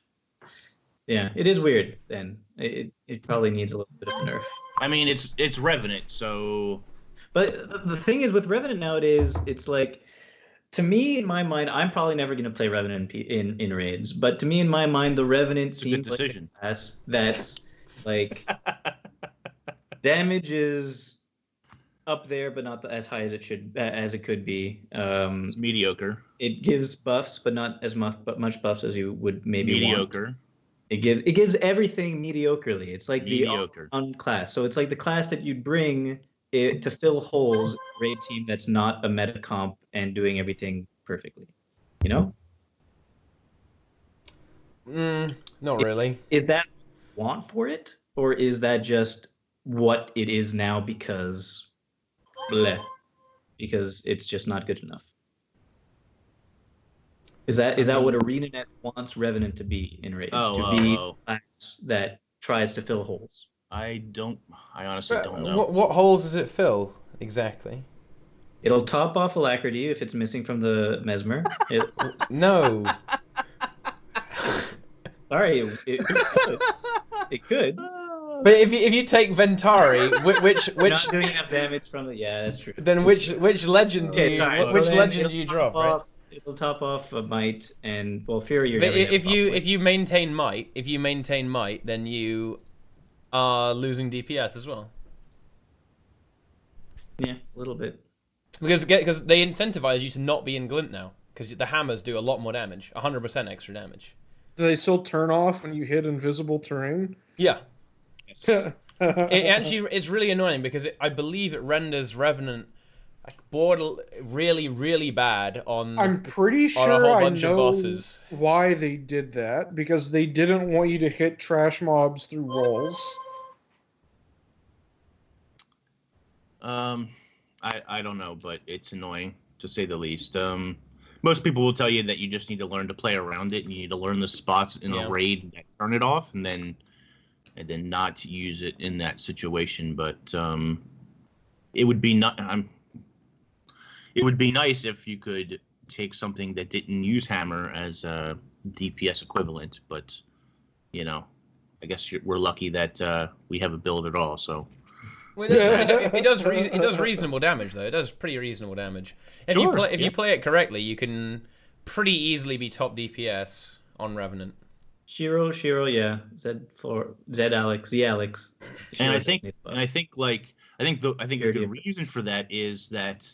Yeah, it is weird then. It probably needs a little bit of a nerf. I mean, it's Revenant, so... But the thing is, with Revenant nowadays, it's like... To me, in my mind, I'm probably never going to play Revenant in raids, but to me, in my mind, the Revenant seems like a class that's, like... damage is... up there, but not as high as it could be. It's mediocre. It gives buffs, but not as much buffs as you would maybe mediocre. Want. It gives everything mediocrely. It's like mediocre. The class. So it's like the class that you'd bring to fill holes in a raid team that's not a meta comp and doing everything perfectly. You know? Not really. Is that want for it, or is that just what it is now because it's just not good enough? Is that what ArenaNet wants Revenant to be in raids? To be a class that tries to fill holes? I honestly don't know. What holes does it fill exactly? It'll top off Alacrity if it's missing from the Mesmer. No. Sorry, it could. But if you take Ventari, which not doing enough damage from the that's true. Then which legend do you drop? Right? It'll top off a might and Fury. But if you maintain might, then you are losing DPS as well. Yeah, a little bit. Because they incentivize you to not be in glint now, because the hammers do a lot more damage, 100% extra damage. Do they still turn off when you hit invisible terrain? Yeah. It's really annoying because I believe it renders Revenant really, really bad on. I'm pretty sure I know why they did that, because they didn't want you to hit trash mobs through walls. I don't know, but it's annoying to say the least. most people will tell you that you just need to learn to play around it. And you need to learn the spots in a raid that turn it off, and then not use it in that situation. But it would be it would be nice if you could take something that didn't use hammer as a DPS equivalent. But I guess we're lucky that we have a build at all. So. Well, it does reasonable damage though. It does pretty reasonable damage. If you play it correctly, you can pretty easily be top DPS on Revenant. Shiro, yeah. Z Alex. And I think a good reason for that is that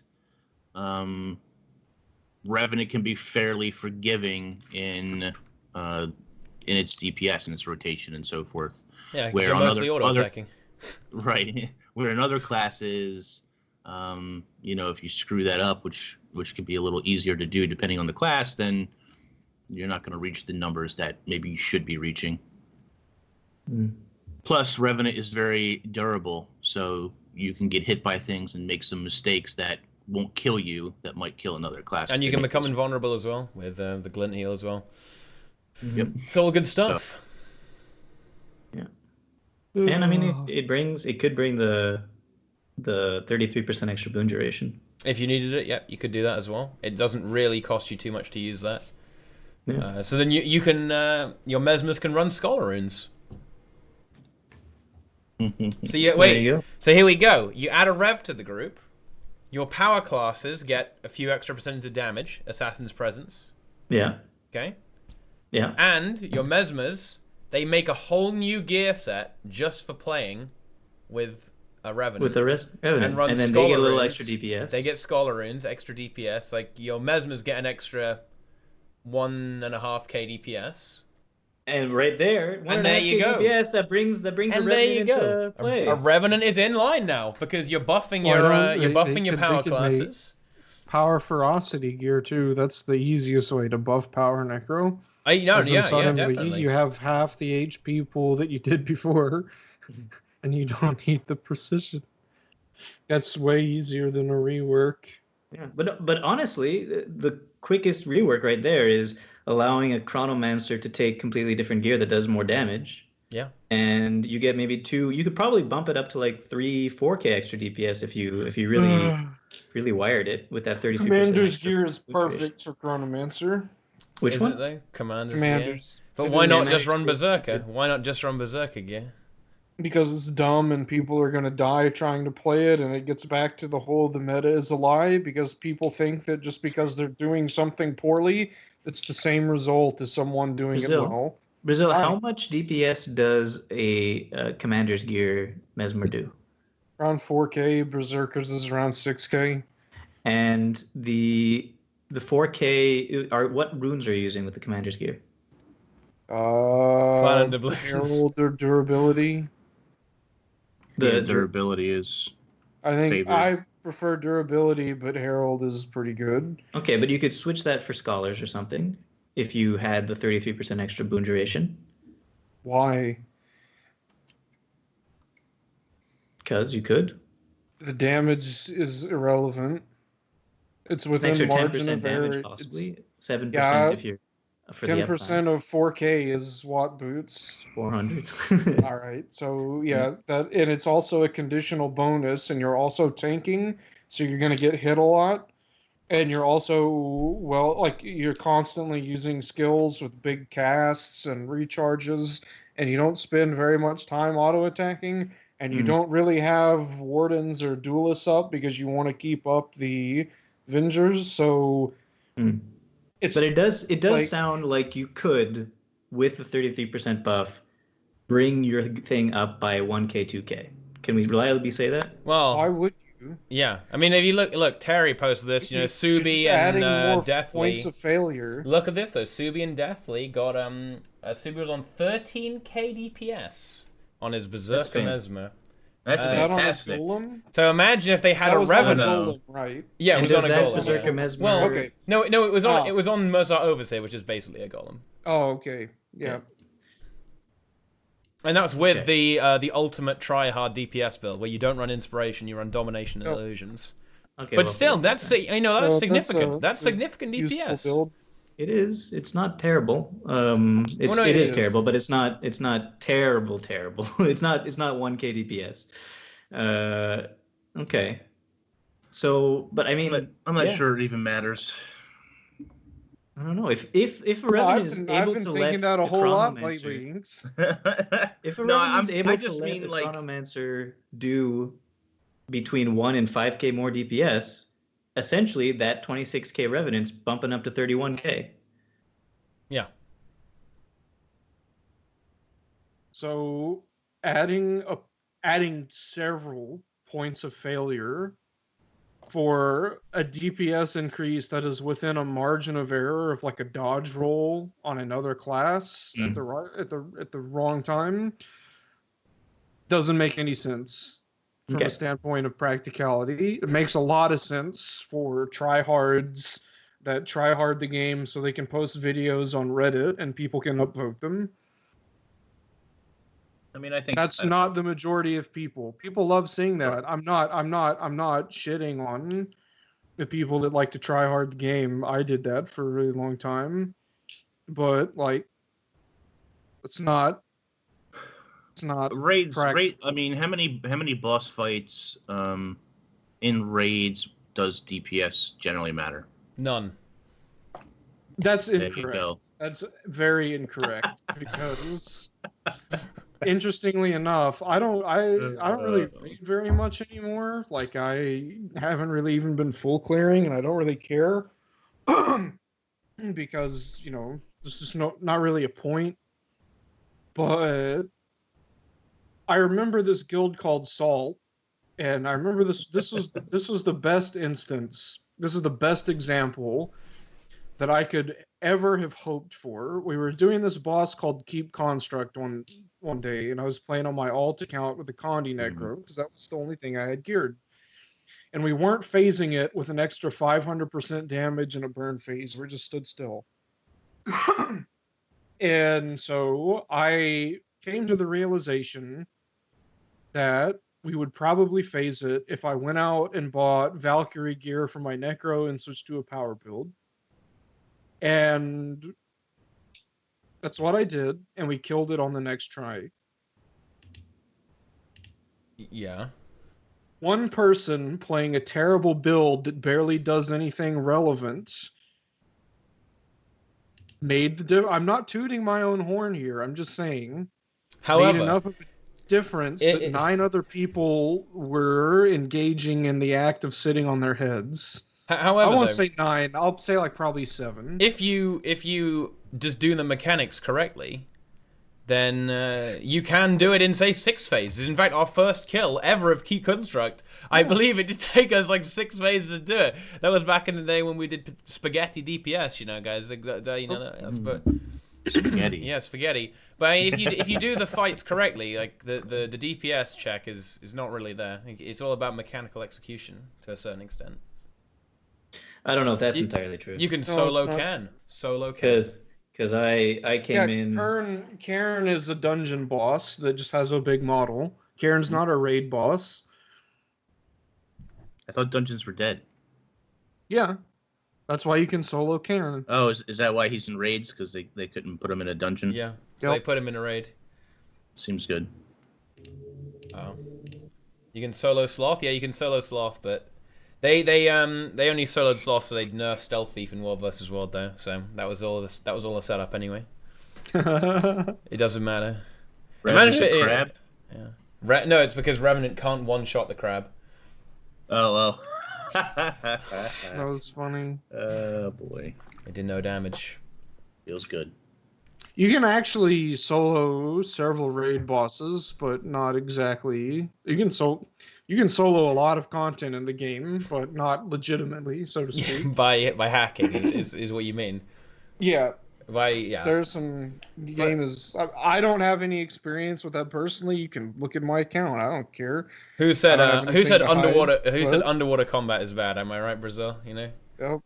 Revenant can be fairly forgiving in its DPS and its rotation and so forth. Yeah, because you're mostly auto-attacking. Right. Where in other classes, if you screw that up, which could be a little easier to do depending on the class, then you're not going to reach the numbers that maybe you should be reaching. Plus, Revenant is very durable, so you can get hit by things and make some mistakes that won't kill you, that might kill another class. And you can become invulnerable as well, with the glint heal as well. Yep. It's all good stuff. So, and I mean, it could bring the 33% extra boon duration. If you needed it, you could do that as well. It doesn't really cost you too much to use that. Yeah. So then you can your Mesmers can run Scholar Runes. So So here we go. You add a Rev to the group. Your power classes get a few extra percentage of damage. Assassin's Presence. Yeah. Okay. Yeah. And your Mesmers, they make a whole new gear set just for playing with a Revenant. With a Revenant. And then they get a little extra DPS. They get Scholar Runes, extra DPS. Like your Mesmers get an extra 1.5k DPS. And right there, and there you go. DPS that brings a Revenant into play. A Revenant is in line now because you're buffing your power classes. Power ferocity gear too. That's the easiest way to buff power Necro. Definitely. You have half the HP pool that you did before, and you don't need the precision. That's way easier than a rework. Yeah, but honestly, the quickest rework right there is allowing a Chronomancer to take completely different gear that does more damage. Yeah. And you get maybe 2. You could probably bump it up to like 3-4k extra DPS if you really wired it with that 33%. Commander's gear is perfect for Chronomancer. Which one? Is it though? Commander's gear. But why not just run Berserker? Why not just run Berserker gear? Because it's dumb and people are going to die trying to play it, and it gets back to the whole the meta is a lie because people think that just because they're doing something poorly, it's the same result as someone doing it well. Brazil, how much DPS does a Commander's Gear Mesmer do? Around 4k. Berserkers is around 6k. And the 4k what runes are you using with the Commander's Gear? Herald or durability. The durability is. I think favored. I prefer durability, but Herald is pretty good. Okay, but you could switch that for Scholars or something if you had the 33% extra boon duration. Why? Because you could. The damage is irrelevant. It's within margin of error. Damage, possibly 7% if you're. 10% of 4k is what boots? 400. All right, so and it's also a conditional bonus, and you're also tanking, so you're going to get hit a lot, and you're also you're constantly using skills with big casts and recharges, and you don't spend very much time auto attacking, and you don't really have wardens or duelists up because you want to keep up the Vengers, so. But it does sound like you could, with the 33% buff, bring your thing up by 1k, 2k. Can we reliably say that? Well, why would you? Yeah, I mean, if you look, Terry posted this. Subi and Deathly. Points of failure. Look at this though. Subi and Deathly got Subi was on 13k DPS on his Berserker Mesmer. That's fantastic. So imagine if they had a Revenant. Right? Yeah, it was on a golem. Berserker Mesmer. Well, okay. No, it was on Mercer Overseer, which is basically a golem. Oh, okay. Yeah. And that's with the ultimate try-hard DPS build, where you don't run Inspiration, you run Domination and Illusions. Okay, but well, still, that's So that's significant. That's a significant useful DPS. build. it is. It's not terrible. It no, is it terrible, is. but it's not terrible. It's not 1K DPS. Okay. So, but I mean, I'm not yeah. sure it even matters. I don't know if a Revenant is able I've been to thinking let that a the whole lot Chronomancer, lately. if a No, Revenant's able I to just let mean the like Chronomancer do between 1 and 5K more DPS, essentially that 26K Revenant's bumping up to 31K. Yeah. So adding several points of failure for a DPS increase that is within a margin of error of like a dodge roll on another class at the wrong time doesn't make any sense from a standpoint of practicality. It makes a lot of sense for tryhards that try hard the game so they can post videos on Reddit and people can upvote them. I mean, I think that's not the majority of people. People love seeing that. Right. I'm not shitting on the people that like to try hard the game. I did that for a really long time, but like, it's not raids. practical. I mean, how many boss fights in raids does DPS generally matter? None. That's There incorrect. you go. That's very incorrect because interestingly enough, I don't really raid very much anymore. Like, I haven't really even been full clearing, and I don't really care because there's just not really a point. But I remember this guild called Salt, and I remember this was the best instance. This is the best example that I could ever have hoped for. We were doing this boss called Keep Construct one day, and I was playing on my alt account with the Condi Necro because that was the only thing I had geared. And we weren't phasing it with an extra 500% damage and a burn phase. We just stood still. And so I came to the realization that we would probably phase it if I went out and bought Valkyrie gear for my Necro and switched to a power build. And that's what I did, and we killed it on the next try. Yeah. One person playing a terrible build that barely does anything relevant made the difference. I'm not tooting my own horn here. I'm just saying. However, made enough of a difference that 9 other people were engaging in the act of sitting on their heads. However, I won't say 9. I'll say like probably 7. If you just do the mechanics correctly, then you can do it in, say, 6 phases. In fact, our first kill ever of Keep Construct, I believe it did take us like 6 phases to do it. That was back in the day when we did spaghetti DPS, guys. That's spaghetti. Yeah, spaghetti. But if you do the fights correctly, like the DPS check is not really there. It's all about mechanical execution to a certain extent. I don't know if that's entirely true. You can solo can. Because I came in. Karen is a dungeon boss that just has a big model. Karen's not a raid boss. I thought dungeons were dead. Yeah, that's why you can solo Karen. Oh, is that why he's in raids? Because they couldn't put him in a dungeon? Yeah, so they put him in a raid. Seems good. Oh, you can solo Sloth. Yeah, you can solo Sloth, but they only soloed Sloth, so they'd nerf Stealth Thief in World vs. World though. So that was all the setup anyway. It doesn't matter. Revenant crab. Yeah. No, it's because Revenant can't one-shot the crab. Oh. That was funny. Oh boy. It did no damage. Feels good. You can actually solo several raid bosses, but not exactly. You can solo a lot of content in the game, but not legitimately, so to speak. by hacking is what you mean. Yeah. Yeah. There's some I don't have any experience with that personally. You can look at my account. I don't care. Who said underwater combat is bad? Am I right, Brazil? Yep.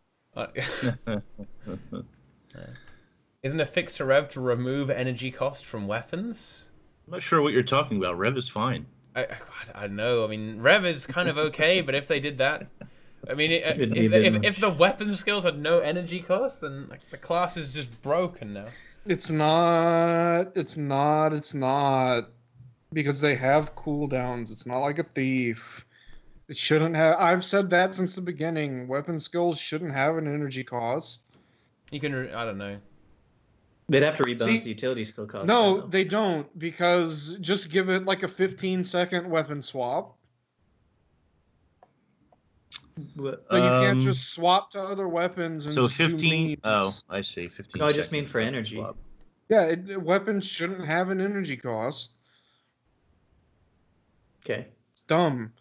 Isn't a fix to Rev to remove energy cost from weapons? I'm not sure what you're talking about. Rev is fine. I don't know. I mean, Rev is kind of okay, but if they did that, I mean, if the weapon skills had no energy cost, then like, the class is just broken now. It's not. It's not. It's not. Because they have cooldowns. It's not like a thief. It shouldn't have. I've said that since the beginning. Weapon skills shouldn't have an energy cost. You can. I don't know. They'd have to rebalance the utility skill cost. No, they don't. Because just give it like a 15-second weapon swap. So you can't just swap to other weapons. And so 15. Oh, I see. 15. No, I just mean for energy. Swap. Yeah, weapons shouldn't have an energy cost. Okay. It's dumb.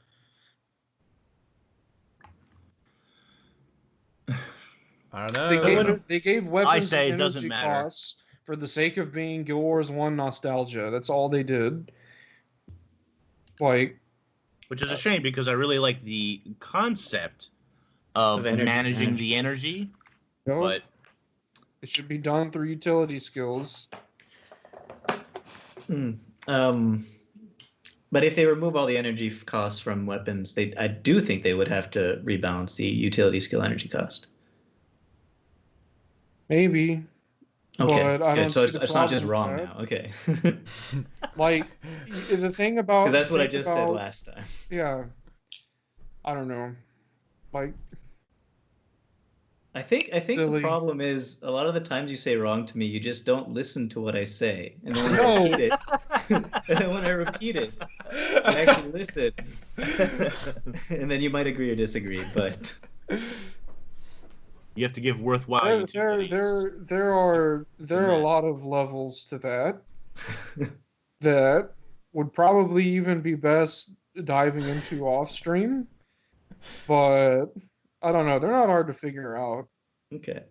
I don't know. They gave weapons energy costs for the sake of being Guild Wars 1 nostalgia. That's all they did. Like, which is a shame because I really like the concept of managing the energy. No, but it should be done through utility skills. But if they remove all the energy costs from weapons, I do think they would have to rebalance the utility skill energy cost. Maybe. Okay. But I don't so see it's not just wrong now. Okay. Like, the thing about... Because that's what I just said last time. Yeah. I don't know. Like... I think the problem is a lot of the times you say wrong to me, you just don't listen to what I say. And then when I repeat it, I actually listen. And then you might agree or disagree, but you have to give worthwhile. There are a lot of levels to that that would probably even be best diving into off stream, but I don't know. They're not hard to figure out. Okay.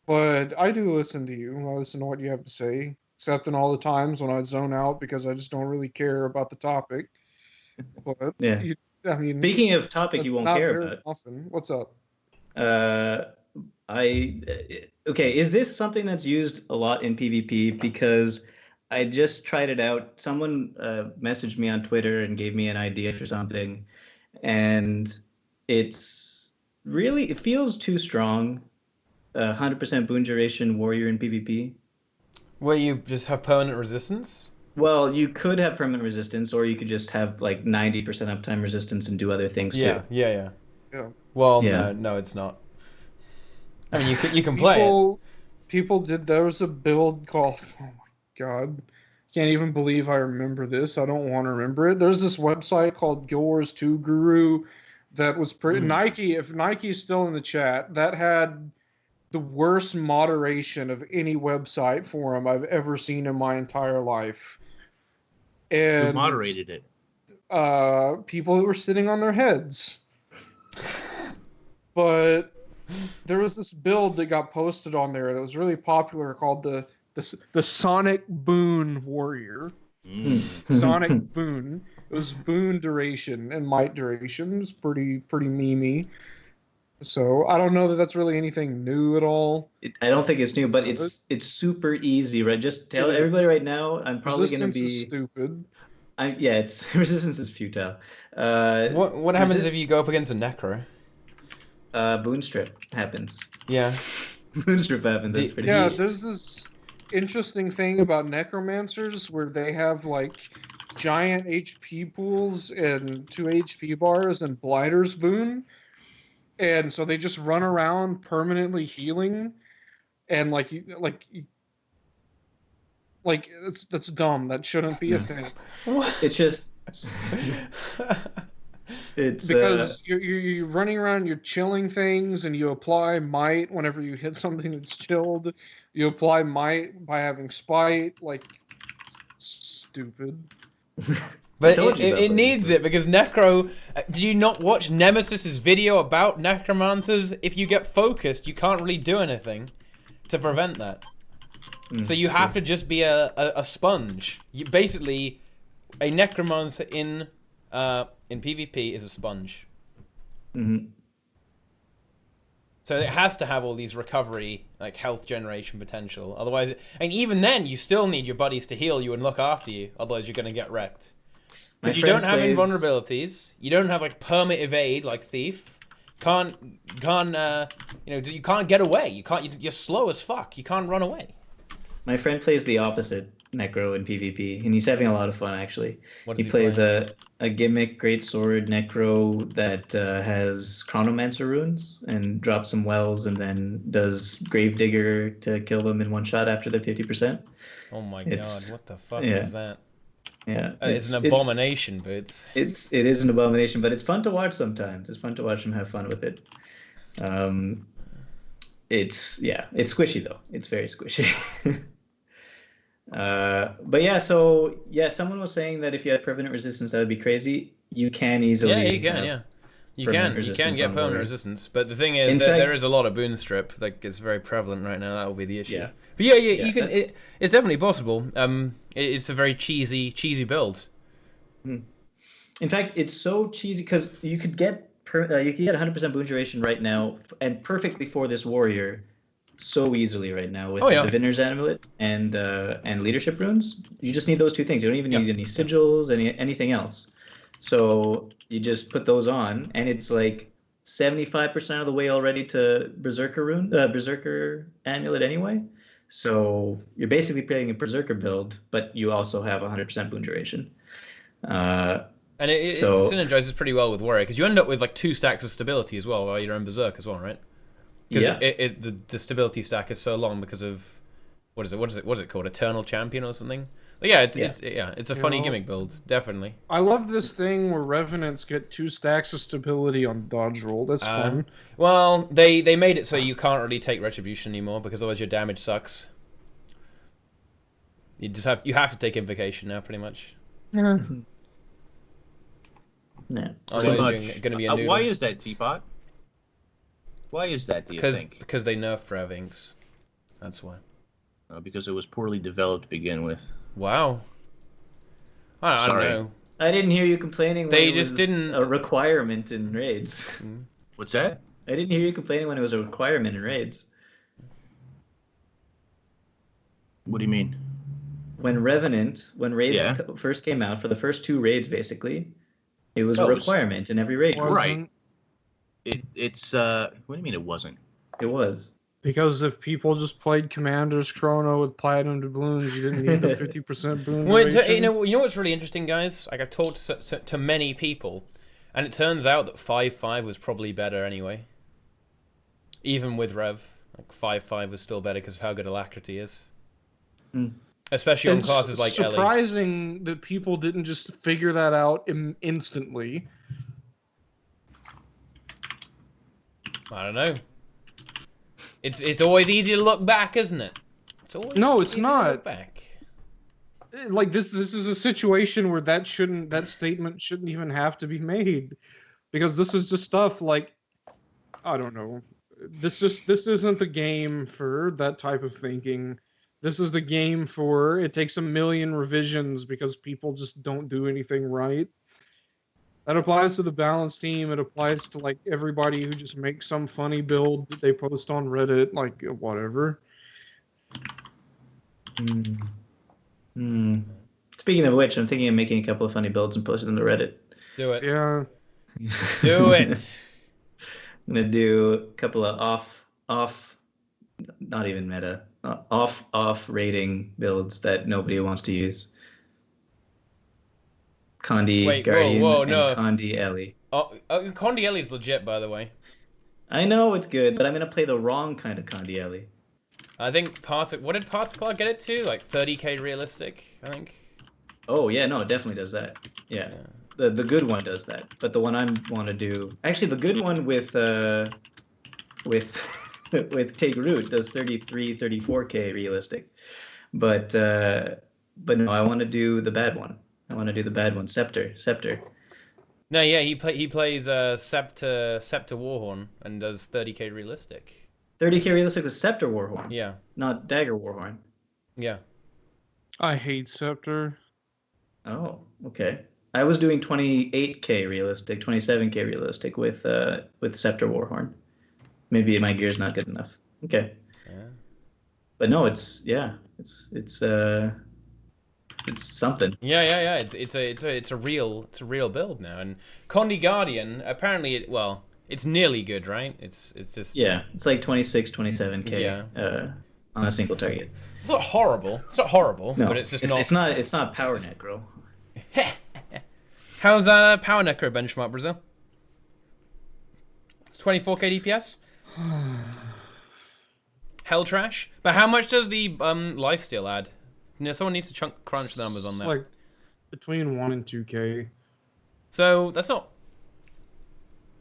But I do listen to you. I listen to what you have to say, except in all the times when I zone out because I just don't really care about the topic. But yeah. I mean, speaking of topic you won't care about. Often. What's up? Okay, is this something that's used a lot in PvP? Because I just tried it out. Someone messaged me on Twitter and gave me an idea for something, and it feels too strong. 100% boon duration warrior in PvP. Where you just have permanent resistance? Well, you could have permanent resistance, or you could just have like 90% uptime resistance and do other things too. Yeah. Well, yeah. No, it's not. I mean, you can play it. People did. There was a build called. Oh my god, can't even believe I remember this. I don't want to remember it. There's this website called Guild Wars 2 Guru that was pretty Nike. If Nike's still in the chat, that had the worst moderation of any website forum I've ever seen in my entire life. And who moderated it? People who were sitting on their heads. But there was this build that got posted on there that was really popular called the Sonic Boon Warrior. Sonic Boon. It was boon duration and might duration. It was pretty memey. So I don't know that that's really anything new at all. I don't think it's new, but it's super easy, right? Just tell everybody right now. I'm probably going to be stupid. It's resistance is futile. What happens if you go up against a Necro? Boon strip happens. Yeah. Boon strip happens. That's pretty easy. There's this interesting thing about Necromancers where they have like giant HP pools and 2 HP bars and Blighter's Boon. And so they just run around permanently healing, and that's dumb. That shouldn't be a thing. It's just it's because you're running around, you're chilling things, and you apply might whenever you hit something that's chilled. You apply might by having spite. Like, stupid. But it needs it because Necro. Did you not watch Nemesis's video about Necromancers? If you get focused, you can't really do anything to prevent that. So you have to just be a sponge. You basically, a Necromancer in PvP is a sponge. Mm-hmm. So it has to have all these recovery, like health generation potential. Otherwise, and even then, you still need your buddies to heal you and look after you. Otherwise, you're gonna get wrecked. Because you don't have invulnerabilities, you don't have like permit evade like Thief, you can't get away. You're slow as fuck. You can't run away. My friend plays the opposite Necro in PvP, and he's having a lot of fun actually. He plays a gimmick greatsword Necro that has Chronomancer runes and drops some wells and then does Gravedigger to kill them in one shot after they're 50%. Oh my god, what the fuck is that? Yeah, it's an abomination, but it is an abomination, but it's fun to watch sometimes. It's fun to watch him have fun with it. It's squishy though. It's very squishy. But yeah, so yeah, someone was saying that if you had permanent resistance, that would be crazy. You can easily. Yeah, you can. Yeah, you can get permanent resistance. But the thing is, there is a lot of boon strip. Like it's very prevalent right now. That will be the issue. Yeah. But yeah, you can. It's definitely possible. It's a very cheesy build. In fact, it's so cheesy because you could get 100% boon duration right now, and perfectly for this warrior. So easily right now with the Diviner's Amulet and leadership runes. You just need those two things. You don't even need any sigils, anything else. So you just put those on, and it's like 75% of the way already to Berserker Amulet anyway. So you're basically playing a Berserker build, but you also have 100% boon duration. And it synergizes pretty well with warrior because you end up with like 2 stacks of stability as well while you're in Berserk as well, right? Because the stability stack is so long because of what is it called, Eternal Champion or something? But yeah, it's a funny gimmick build, definitely. I love this thing where Revenants get 2 stacks of stability on dodge roll. That's fun. Well, they made it so you can't really take retribution anymore because otherwise your damage sucks. You have to take invocation now, pretty much. Yeah. Yeah. Otherwise you're gonna be a noodle. Why is that, Teapot? Why is that, do you think? Because they nerfed Revinks. That's why. Because it was poorly developed to begin with. Wow. I don't know. I didn't hear you complaining when they it just was didn't a requirement in raids. What's that? I didn't hear you complaining when it was a requirement in raids. What do you mean? When raids first came out, for the first 2 raids basically, it was a requirement in every raid. Right. It's what do you mean it wasn't? It was. Because if people just played Commander's Chrono with Platinum doubloons, you didn't need the 50% boon. You know what's really interesting, guys? Like I've talked to many people, and it turns out that 5.5 was probably better anyway. Even with Rev, like 5.5 was still better because of how good Alacrity is. Especially on classes like Ellie. It's surprising that people didn't just figure that out instantly. I don't know. It's always easy to look back, isn't it? It's always it's not. To look back. Like this is a situation where that statement shouldn't even have to be made, because this is just stuff like, I don't know. This isn't the game for that type of thinking. This is the game for it takes 1 million revisions because people just don't do anything right. That applies to the balance team. It applies to like everybody who just makes some funny build that they post on Reddit, like whatever. Speaking of which, I'm thinking of making a couple of funny builds and posting them to Reddit. Do it. Yeah. Do it. I'm gonna do a couple of off, not even meta, off rating builds that nobody wants to use. Condi Guardian and Condi Ellie. Condi Ellie's legit, by the way. I know it's good, but I'm gonna play the wrong kind of Condi Ellie. I think what did Particle get it to? Like 30k realistic, I think. Oh yeah, no, it definitely does that. Yeah. The good one does that, but the one I want to do, actually, the good one with Take Root does 33, 34k realistic, but no, I want to do the bad one. I want to do the bad one, Scepter. No, yeah, he plays Scepter Warhorn and does 30k realistic. 30k realistic with Scepter Warhorn. Yeah. Not Dagger Warhorn. Yeah. I hate Scepter. Oh, okay. I was doing 28k realistic, 27k realistic with Scepter Warhorn. Maybe my gear's not good enough. Okay. Yeah. But no, it's something. Yeah. It's a real build now. And Condi Guardian, apparently, It's nearly good, right? It's just it's like 26, 27k on a single target. It's not horrible. It's not horrible, No, but it's just It's not power necro. How's power necro benchmark, Brazil? It's 24k DPS. Hell trash. But how much does the lifesteal add? Someone needs to crunch the numbers on that. Like between 1 and 2k. So that's not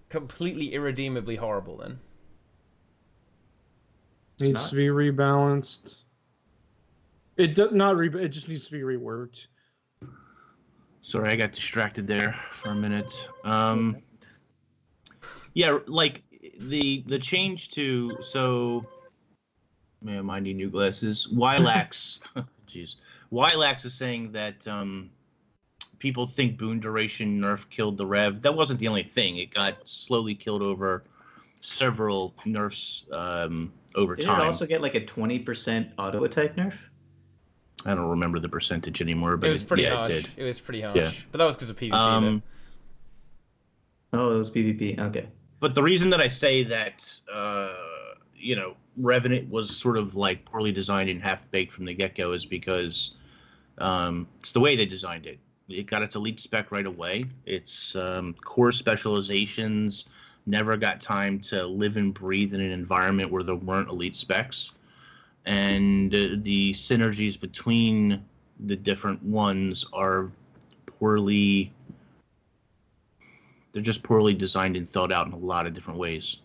completely irredeemably horrible then. Needs to be rebalanced. It does not it just needs to be reworked. Sorry, I got distracted there for a minute. Yeah, like the change to man, I need new glasses. Ylax, jeez, Ylax is saying that people think boon duration nerf killed the Rev. That wasn't the only thing. It got slowly killed over several nerfs over time. Did it also get like a 20% auto attack nerf? I don't remember the percentage anymore, but it was pretty harsh. It did. It was pretty harsh. Yeah. But that was because of PvP. Oh, it was PvP. Okay. But the reason that I say that, Revenant was sort of like poorly designed and half-baked from the get-go is because it's the way they designed it. It got its elite spec right away. Its core specializations never got time to live and breathe in an environment where there weren't elite specs. And the synergies between the different ones are they're just poorly designed and thought out in a lot of different ways.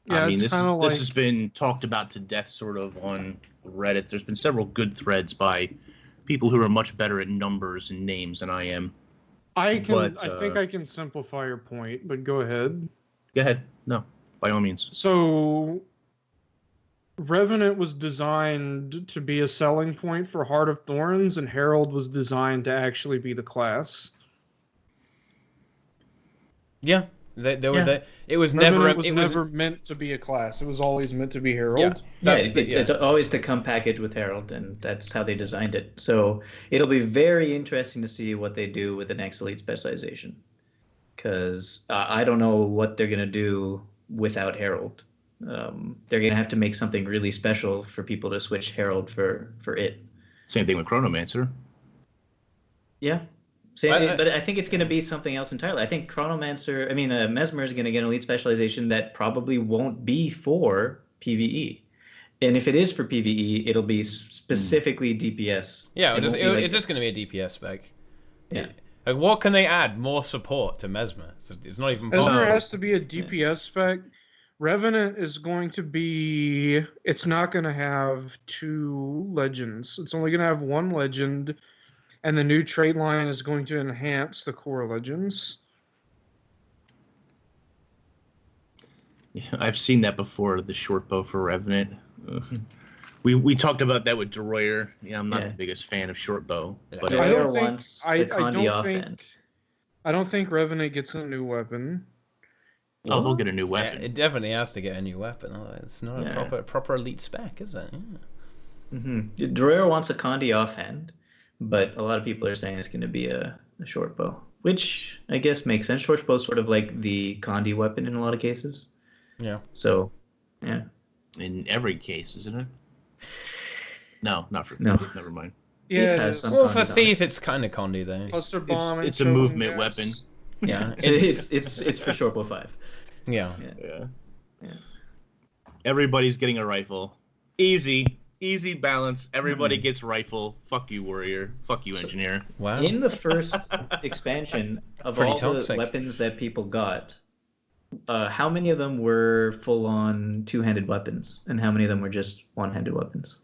Yeah, I mean, this this has been talked about to death sort of on Reddit. There's been several good threads by people who are much better at numbers and names than I am. I think I can simplify your point, but go ahead. Go ahead. No, by all means. So Revenant was designed to be a selling point for Heart of Thorns, and Herald was designed to actually be the class. Yeah, it was Revenant never meant to be a class. It was always meant to be Herald. It's always to come packaged with Herald, and that's how they designed it. So it'll be very interesting to see what they do with the next elite specialization, because I don't know what they're gonna do without Herald. They're gonna have to make something really special for people to switch Herald for it. Same thing with Chronomancer. Yeah. But I think it's going to be something else entirely. I think Mesmer is going to get an elite specialization that probably won't be for PvE. And if it is for PvE, it'll be specifically DPS. Yeah, it's just going to be a DPS spec. Yeah. Like, what can they add? More support to Mesmer. It's not even possible. Mesmer has to be a DPS spec. Revenant is going to be... It's not going to have 2 legends. It's only going to have 1 legend. And the new trait line is going to enhance the core legends. Yeah, I've seen that before, the short bow for Revenant. We talked about that with Deroyer. Yeah, I'm not the biggest fan of short bow. But I don't think Revenant gets a new weapon. Oh, he'll get a new weapon. Yeah, it definitely has to get a new weapon. It's not a proper elite spec, is it? Yeah. Deroyer wants a Condi offhand. But a lot of people are saying it's going to be a short bow, which I guess makes sense. Short bow is sort of like the Condi weapon in a lot of cases. Yeah. So, yeah. In every case, isn't it? No, not for Thief. No. Never mind. Yeah. Well, for Thief, it's kind of Condi though. Cluster bomb. It's a movement weapon. Yeah. It's for short bow 5. Yeah. Everybody's getting a rifle. Easy balance. Everybody gets rifle. Fuck you, warrior. Fuck you, engineer. Wow. In the first expansion of all the weapons that people got, how many of them were full-on 2-handed weapons, and how many of them were just 1-handed weapons?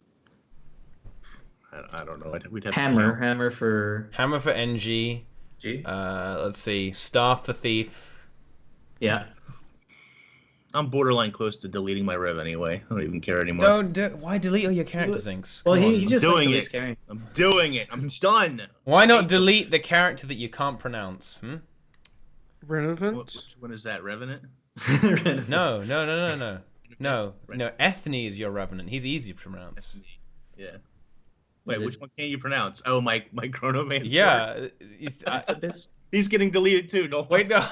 I don't know. We'd have hammer for NG. Let's see. Staff for Thief. Yeah. I'm borderline close to deleting my Rev anyway. I don't even care anymore. Why delete all your character things? Well, he just doing it. I'm doing it. I'm done. Why not delete the character that you can't pronounce? Revenant? Which one is that? Revenant? No. Ethne is your Revenant. He's easy to pronounce. Yeah. Wait, which one can't you pronounce? Oh, my Chronomancer. Yeah. He's getting deleted too. Don't wait. No.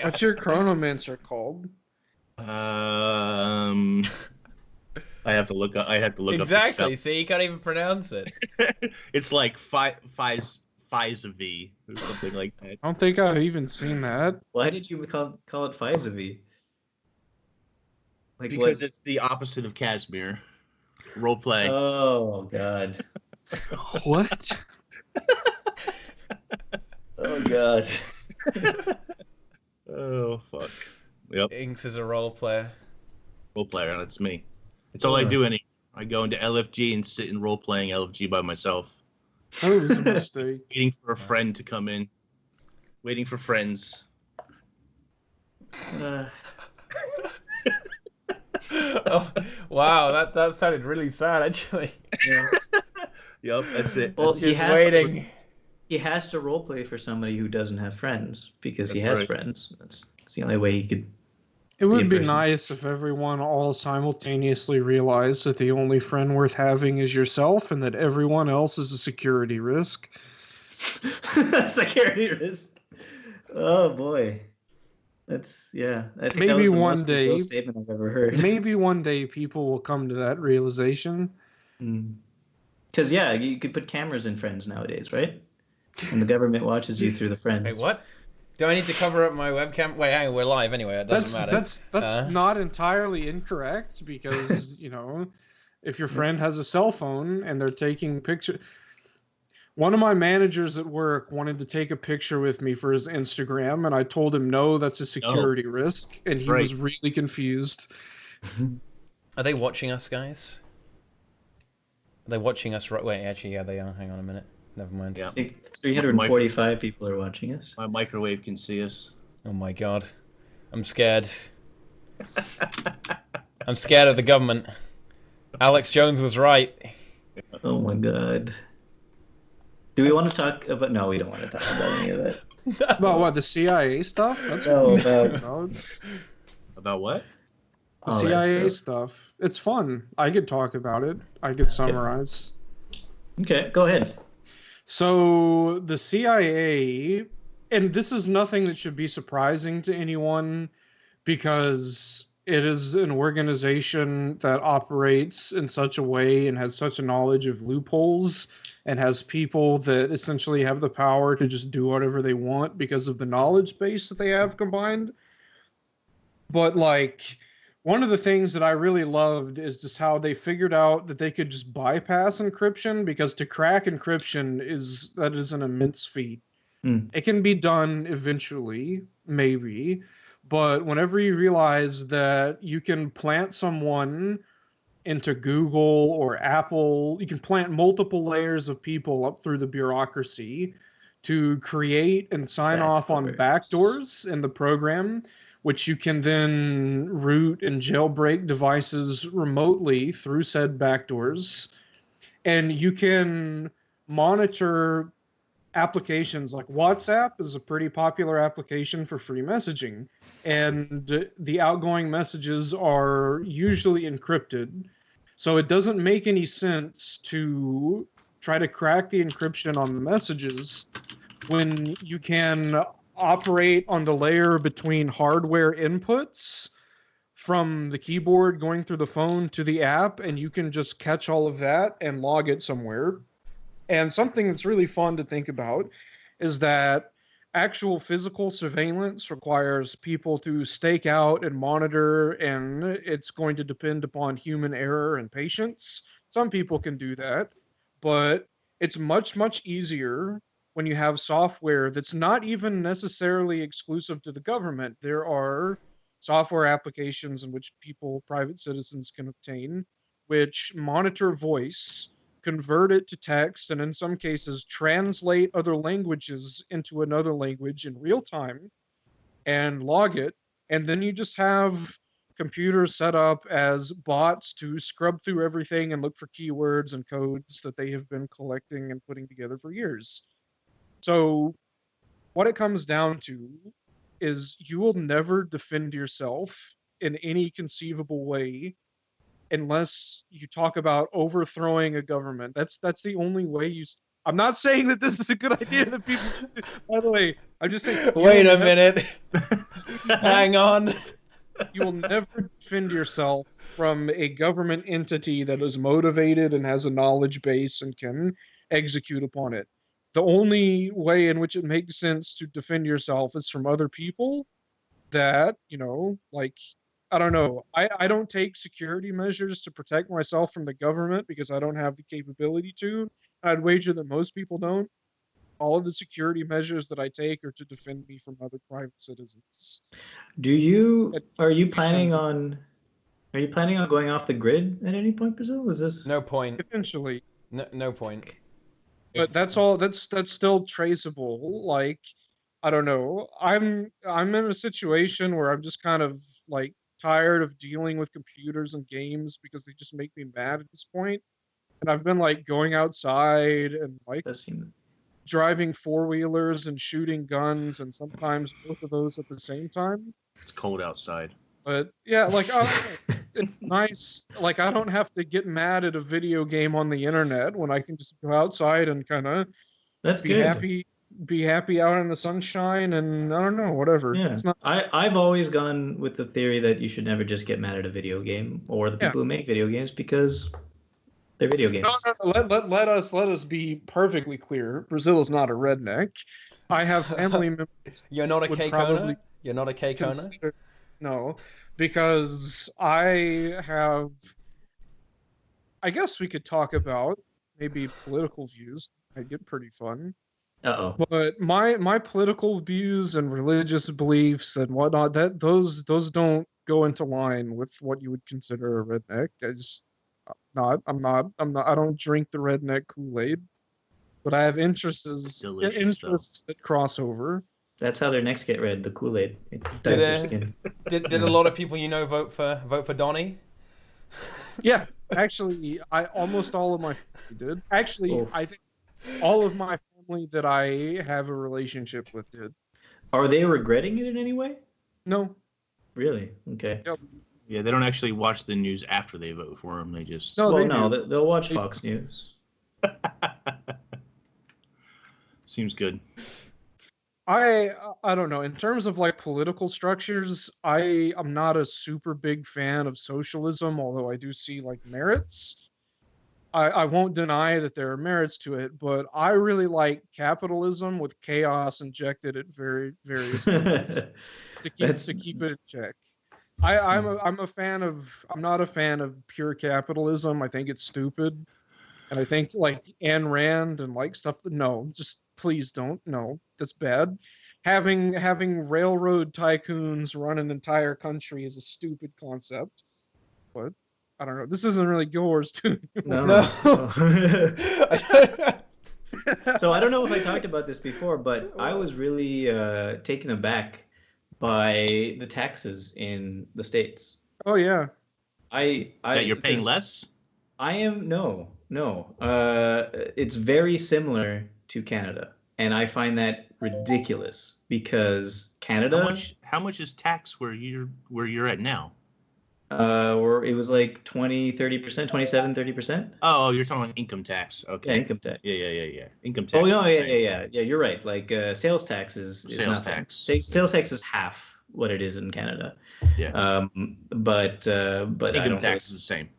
What's your Chronomancer called? I have to look up. Exactly. See, you can't even pronounce it. It's like Fizav or something like that. I don't think I've even seen that. Why did you call it Fizav? Like because it's the opposite of Casimir. Roleplay. Oh God. What? Oh God. Oh fuck. Yep. Inks is a role player. Role player, that's me. It's all I do. I go into LFG and sit and role playing LFG by myself. That was a mistake. Waiting for a friend to come in. Waiting for friends. Oh, wow, that sounded really sad, actually. Yeah. Yep, that's it. Well, That's Just waiting. He has to roleplay for somebody who doesn't have friends because he That's has right. friends. That's the only way he could. It would be person. nice if everyone all simultaneously realized that the only friend worth having is yourself and that everyone else is a security risk. Security risk. Oh boy. That's I think Maybe that was the one most Brazil day- statement I've ever heard. Maybe one day people will come to that realization. Because you could put cameras in friends nowadays, right? And the government watches you through the friends. Wait, what? Do I need to cover up my webcam? Wait, hang on, we're live anyway. It doesn't matter. That's not entirely incorrect because, if your friend has a cell phone and they're taking pictures. One of my managers at work wanted to take a picture with me for his Instagram, and I told him, no, that's a security risk, and he was really confused. Are they watching us, guys? Are they watching us? Right? Wait, actually, yeah, they are. Hang on a minute. Never mind. I think 345 people are watching us. My microwave can see us. Oh my god. I'm scared. I'm scared of the government. Alex Jones was right. Oh my god. Do we want to talk about... No, we don't want to talk about any of that. About what, the CIA stuff? That's No, fun. About what? The all that CIA stuff. It's fun. I could talk about it. I could summarize. Okay, go ahead. So the CIA, and this is nothing that should be surprising to anyone because it is an organization that operates in such a way and has such a knowledge of loopholes and has people that essentially have the power to just do whatever they want because of the knowledge base that they have combined. But one of the things that I really loved is just how they figured out that they could just bypass encryption, because to crack encryption is an immense feat. It can be done eventually, maybe, but whenever you realize that you can plant someone into Google or Apple, you can plant multiple layers of people up through the bureaucracy to create and sign off on backdoors in the program, which you can then root and jailbreak devices remotely through said backdoors. And you can monitor applications like WhatsApp is a pretty popular application for free messaging. And the outgoing messages are usually encrypted. So it doesn't make any sense to try to crack the encryption on the messages when you can operate on the layer between hardware inputs from the keyboard going through the phone to the app, and you can just catch all of that and log it somewhere. And something that's really fun to think about is that actual physical surveillance requires people to stake out and monitor, and it's going to depend upon human error and patience. Some people can do that, but it's much, much easier when you have software that's not even necessarily exclusive to the government. There are software applications in which private citizens can obtain, which monitor voice, convert it to text, and in some cases translate other languages into another language in real time and log it. And then you just have computers set up as bots to scrub through everything and look for keywords and codes that they have been collecting and putting together for years. So what it comes down to is you will never defend yourself in any conceivable way unless you talk about overthrowing a government. That's the only way I'm not saying that this is a good idea that people. By the way, I'm just saying. Wait a minute. Hang on. You will never defend yourself from a government entity that is motivated and has a knowledge base and can execute upon it. The only way in which it makes sense to defend yourself is from other people that, like, I don't know. I don't take security measures to protect myself from the government because I don't have the capability to. I'd wager that most people don't. All of the security measures that I take are to defend me from other private citizens. Are you planning on going off the grid at any point, Brazil? Is this no point? Eventually. No point. But that's all. That's still traceable. Like, I don't know. I'm in a situation where I'm just kind of like tired of dealing with computers and games because they just make me mad at this point. And I've been like going outside and like driving four-wheelers and shooting guns, and sometimes both of those at the same time. It's cold outside. But yeah, like it's nice. Like I don't have to get mad at a video game on the internet when I can just go outside and kind of be happy out in the sunshine, and I don't know, whatever. Yeah. It's not... I've always gone with the theory that you should never just get mad at a video game or the people who make video games because they're video games. No. Let us be perfectly clear. Brazil is not a redneck. I have family members. You're not a K-Kona? You're not a K-Kona? No, because I guess we could talk about maybe political views. I'd get pretty fun. But my political views and religious beliefs and whatnot, those don't go into line with what you would consider a redneck. I don't drink the redneck Kool-Aid, but I have interests that cross over. That's how their necks get red. The Kool-Aid it dyes their skin. Did a lot of people vote for Donnie? Yeah, actually, almost all of my family did. Actually, I think all of my family that I have a relationship with did. Are they regretting it in any way? No. Really? Okay. Yep. Yeah, they don't actually watch the news after they vote for them. They just they'll watch Fox News. Seems good. I don't know. In terms of like political structures, I'm not a super big fan of socialism, although I do see like merits. I won't deny that there are merits to it, but I really like capitalism with chaos injected at various levels to keep it in check. I'm not a fan of pure capitalism. I think it's stupid. And I think like Ayn Rand and like stuff just please don't. No, that's bad. Having railroad tycoons run an entire country is a stupid concept. But I don't know. This isn't really yours too. No. So I don't know if I talked about this before, but I was really taken aback by the taxes in the States. Oh yeah. That you're paying less? I am no. It's very similar to Canada, and I find that ridiculous because Canada. How much is tax where you're at now? Or it was like 20-30%, 27-30%. Oh, you're talking about income tax. Okay. Yeah, income tax. Yeah. Income tax. Oh no, yeah. You're right. Like sales tax is sales tax. Sales tax is half what it is in Canada. Yeah. But income tax is the same.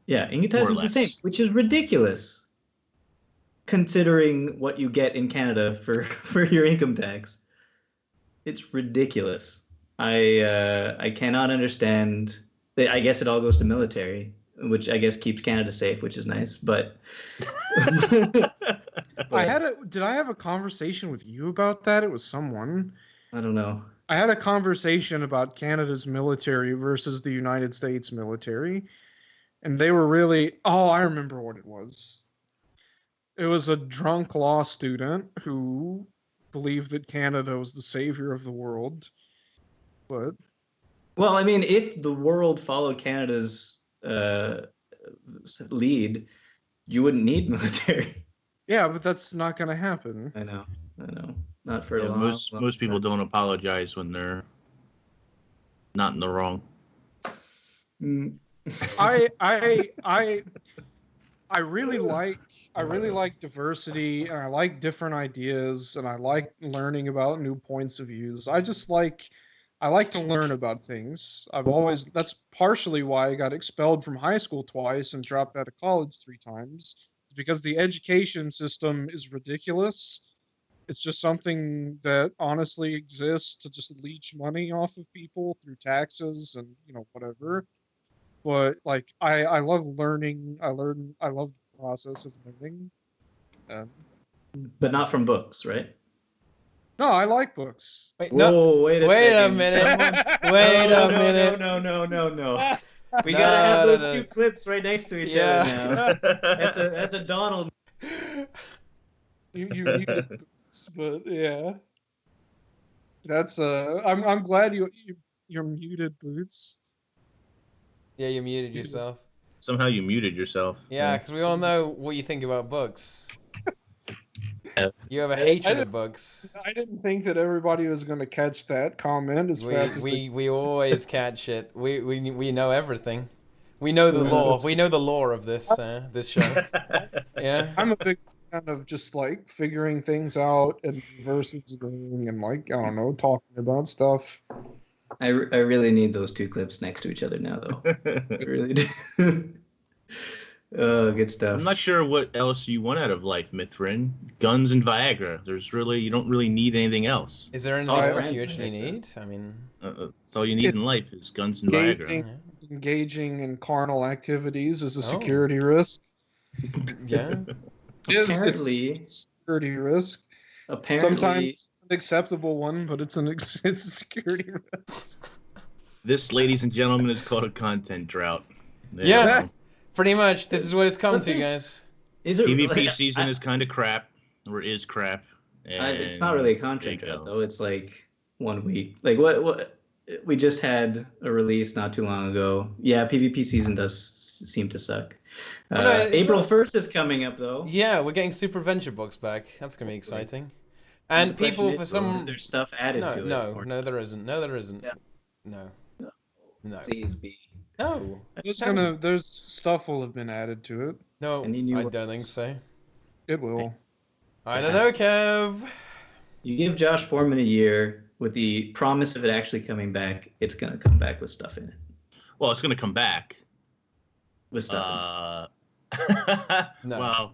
Yeah, income tax is the same, which is ridiculous, considering what you get in Canada for your income tax. It's ridiculous. I cannot understand. I guess it all goes to military, which I guess keeps Canada safe, which is nice. But did I have a conversation with you about that? It was someone. I don't know. I had a conversation about Canada's military versus the United States military. And they were really... Oh, I remember what it was. It was a drunk law student who believed that Canada was the savior of the world. But... Well, I mean, if the world followed Canada's lead, you wouldn't need military. Yeah, but that's not going to happen. I know. Not for a long most people don't apologize when they're not in the wrong. I really like diversity, and I like different ideas, and I like learning about new points of views. I like to learn about things. That's partially why I got expelled from high school twice and dropped out of college 3 times. It's because the education system is ridiculous. It's just something that honestly exists to just leech money off of people through taxes and, whatever. But like I love learning. I love the process of learning. But not from books, right? No, I like books. Wait, Whoa, wait a minute. Someone... Wait a minute. No. We gotta have those two clips right next to each other now. That's a Donald. You but yeah. That's I'm glad you're muted, Boots. Yeah, you muted yourself. Somehow you muted yourself. Yeah, because we all know what you think about books. You have a hatred of books. I didn't think that everybody was going to catch that comment as fast as we always catch it. We know everything. We know the lore. We know the lore of this show. Yeah. I'm a big fan of just like figuring things out and versus doing and like I don't know, talking about stuff. I really need those two clips next to each other now, though. I really do. Oh, good stuff. I'm not sure what else you want out of life, Mithrin. Guns and Viagra. You don't really need anything else. Is there anything else you actually need? I mean, that's all you need in life is guns and Viagra. Engaging in carnal activities is a security risk. Yeah. Apparently, it's a security risk. Apparently, sometimes it's an acceptable one, but it's a security risk. This, ladies and gentlemen, is called a content drought. Yeah. Pretty much, this is what it's come to, guys. PvP season is kind of crap, or is crap. It's not really a content drought, though. It's like 1 week. Like what? We just had a release not too long ago. Yeah, PvP season does seem to suck. April 1st is coming up, though. Yeah, we're getting Super Venture books back. That's gonna be exciting. And people, for some, is there stuff added to it? No, there isn't. No, there isn't. Yeah. No. Please be. No. There's stuff will have been added to it. No, I don't think so. It will. I don't know, Kev. You give Josh Foreman a year with the promise of it actually coming back, it's gonna come back with stuff in it. Well, it's gonna come back with stuff. No. Well,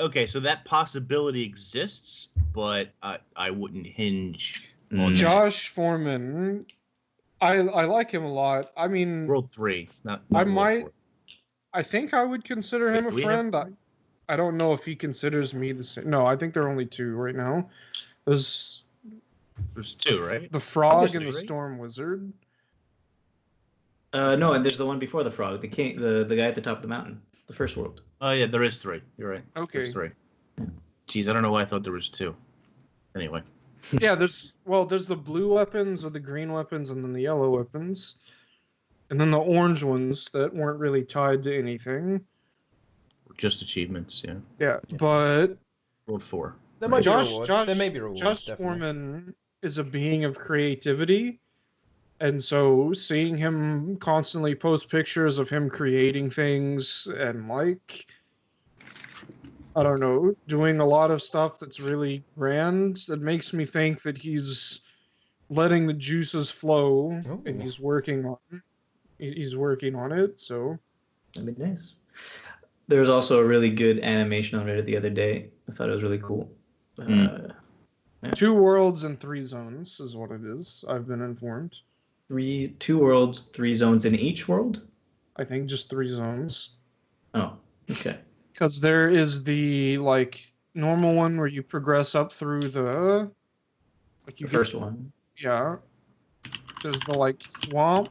okay, so that possibility exists, but I wouldn't hinge on Josh Foreman. I like him a lot. I mean, World 3. Not I World might. 4. I think I would consider him a friend. I don't know if he considers me the same. No, I think there are only 2 right now. There's 2, right? The Frog and the Storm Wizard. No, and there's the one before the Frog, the king, the guy at the top of the mountain, the first world. Oh yeah, there is 3. You're right. Okay. There's 3. Jeez, I don't know why I thought there was 2. Anyway. Yeah, there's the blue weapons or the green weapons and then the yellow weapons. And then the orange ones that weren't really tied to anything. Just achievements, yeah. Yeah, but World 4. There might be rewards. There may be rewards. Josh Foreman is a being of creativity. And so seeing him constantly post pictures of him creating things and like I don't know, doing a lot of stuff that's really grand, that makes me think that he's letting the juices flow and he's working on it, so that'd be nice. There was also a really good animation on Reddit the other day. I thought it was really cool. 2 worlds and 3 zones is what it is. I've been informed. 2 worlds, 3 zones in each world? I think just 3 zones. Oh, okay. Because there is the like normal one where you progress up through the first one. Yeah. There's the like swamp.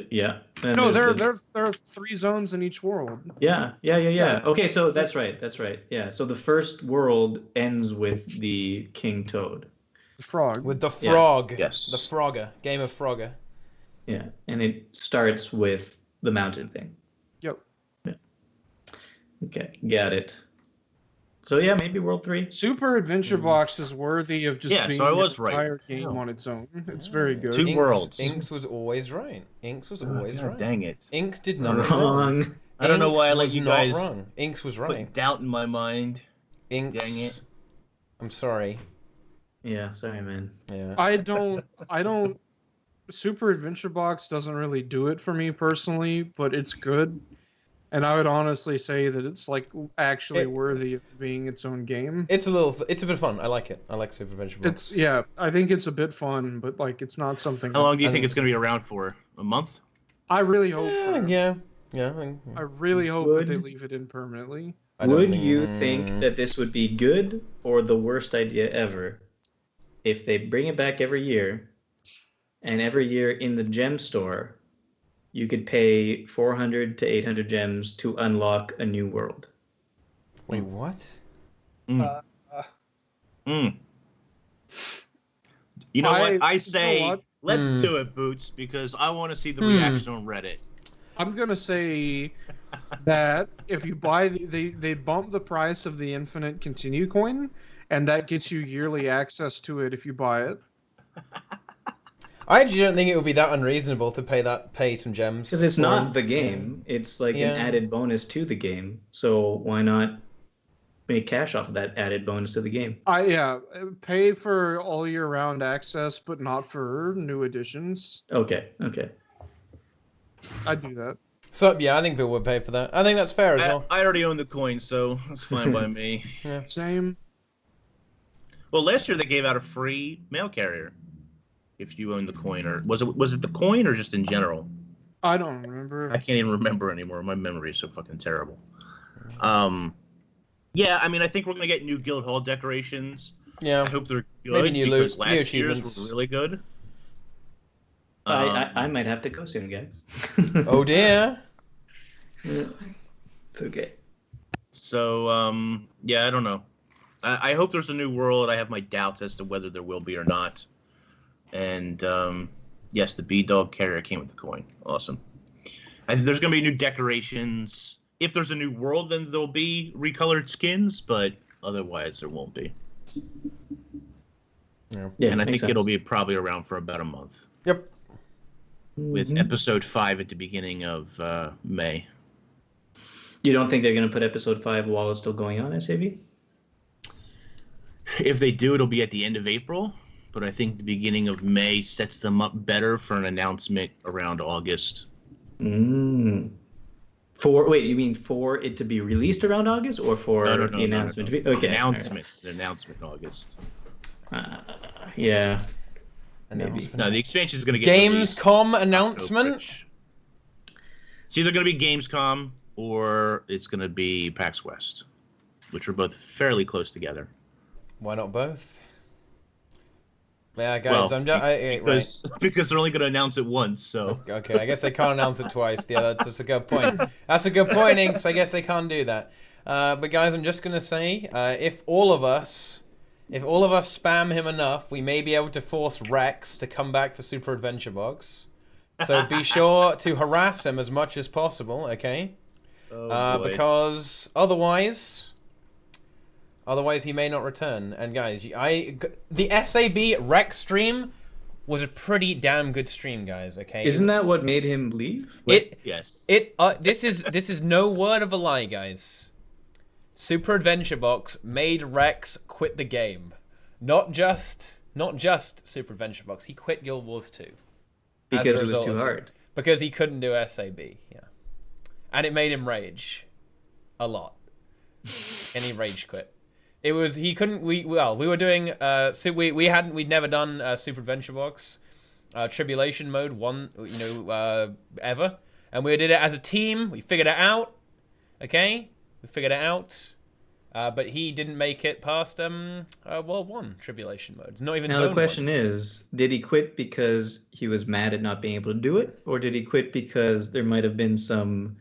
Yeah. No, there are 3 zones in each world. Yeah. Okay, so that's right. Yeah. So the first world ends with the King Toad. The frog. With the frog. Yeah. Yes. The Frogger. Game of Frogger. Yeah. And it starts with the mountain thing. Yep. Yeah. Okay, got it. So yeah, maybe World 3. Super Adventure Box is worthy of just being so I was an entire game on its own. It's very good. 2 worlds. Inks was always right. Right. Dang it. Inks did nothing wrong. I don't know why I let was you not guys wrong. Inks was right. put doubt in my mind. Inks. Dang it. I'm sorry. Yeah, sorry, man. Yeah. I don't. Super Adventure Box doesn't really do it for me personally, but it's good. And I would honestly say that it's like actually worthy of being its own game. It's a bit of fun. I like it. I like Super Adventure Box. I think it's a bit fun, but like it's not something. How long do you think it's going to be around for? A month? I really hope. Yeah. I really hope that they leave it in permanently. Would you think that this would be good or the worst idea ever if they bring it back every year, and every year in the gem store, you could pay 400 to 800 gems to unlock a new world? Wait, what? You know what? I say, let's do it, Boots, because I want to see the reaction on Reddit. I'm gonna say that if you buy they bump the price of the infinite continue coin, and that gets you yearly access to it if you buy it. I actually don't think it would be that unreasonable to pay some gems. Because it's not the game. It's like an added bonus to the game. So why not make cash off of that added bonus to the game? Pay for all year round access, but not for new additions. Okay. I'd do that. So yeah, I think people would pay for that. I think that's fair as well. I already own the coin, so that's fine by me. Yeah. Same. Well, last year they gave out a free mail carrier if you own the coin, or was it the coin or just in general? I don't remember. I can't even remember anymore. My memory is so fucking terrible. Yeah, I mean, I think we're gonna get new guild hall decorations. Yeah. I hope they're good. Maybe new because loot, last new year's achievements were really good. I might have to go soon, guys. Oh dear. It's okay. So yeah, I don't know. I hope there's a new world. I have my doubts as to whether there will be or not. And yes, the B-Dog carrier came with the coin. Awesome. I think there's going to be new decorations. If there's a new world, then there'll be recolored skins, but otherwise there won't be. Yeah, and I think sense. it'll be probably around for about a month. Yep. With episode 5 at the beginning of May. You don't think they're going to put episode 5 while it's still going on, SAV? If they do, it'll be at the end of April. But I think the beginning of May sets them up better for an announcement around August. You mean for it to be released around August, or for the announcement to be? Okay. The announcement in August. Yeah. Maybe. No, the expansion is going to get Gamescom announcement. It's either going to be Gamescom or it's going to be PAX West, which are both fairly close together. Why not both? Yeah, guys, well, because they're only going to announce it once, so. Okay, I guess they can't announce it twice. Yeah, that's a good point. That's a good point, Inks. I guess they can't do that. But guys, I'm just gonna say, if all of us spam him enough, we may be able to force Rex to come back for Super Adventure Box. So be sure to harass him as much as possible, okay? Because otherwise he may not return. And guys, the SAB Rex stream was a pretty damn good stream, guys. Okay. Isn't that what made him leave? Yes. This is no word of a lie, guys. Super Adventure Box made Rex quit the game. Not just Super Adventure Box. He quit Guild Wars 2. Because it was too hard. Because he couldn't do SAB, yeah. And it made him rage. A lot. And he rage quit. It was, he couldn't, we were doing, we'd never done Super Adventure Box, Tribulation Mode ever. And we did it as a team. We figured it out. Okay? We figured it out. But he didn't make it past World 1 Tribulation Mode. Not even now Zone the question 1. is, did he quit because he was mad at not being able to do it? Or did he quit because there might have been some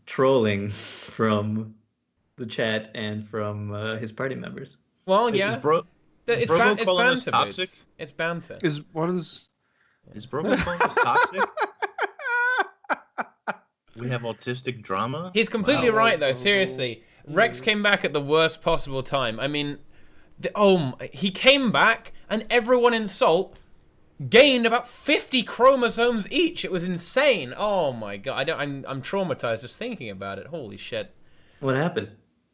trolling from the chat and from his party members? Well, yeah. It's banter. Toxic? It's banter. Is Brogo calling us toxic? We have autistic drama? He's completely right, though. Seriously. Rex came back at the worst possible time. I mean, he came back, and everyone in Salt gained about 50 chromosomes each. It was insane. Oh my god, I'm traumatized just thinking about it. Holy shit. What happened?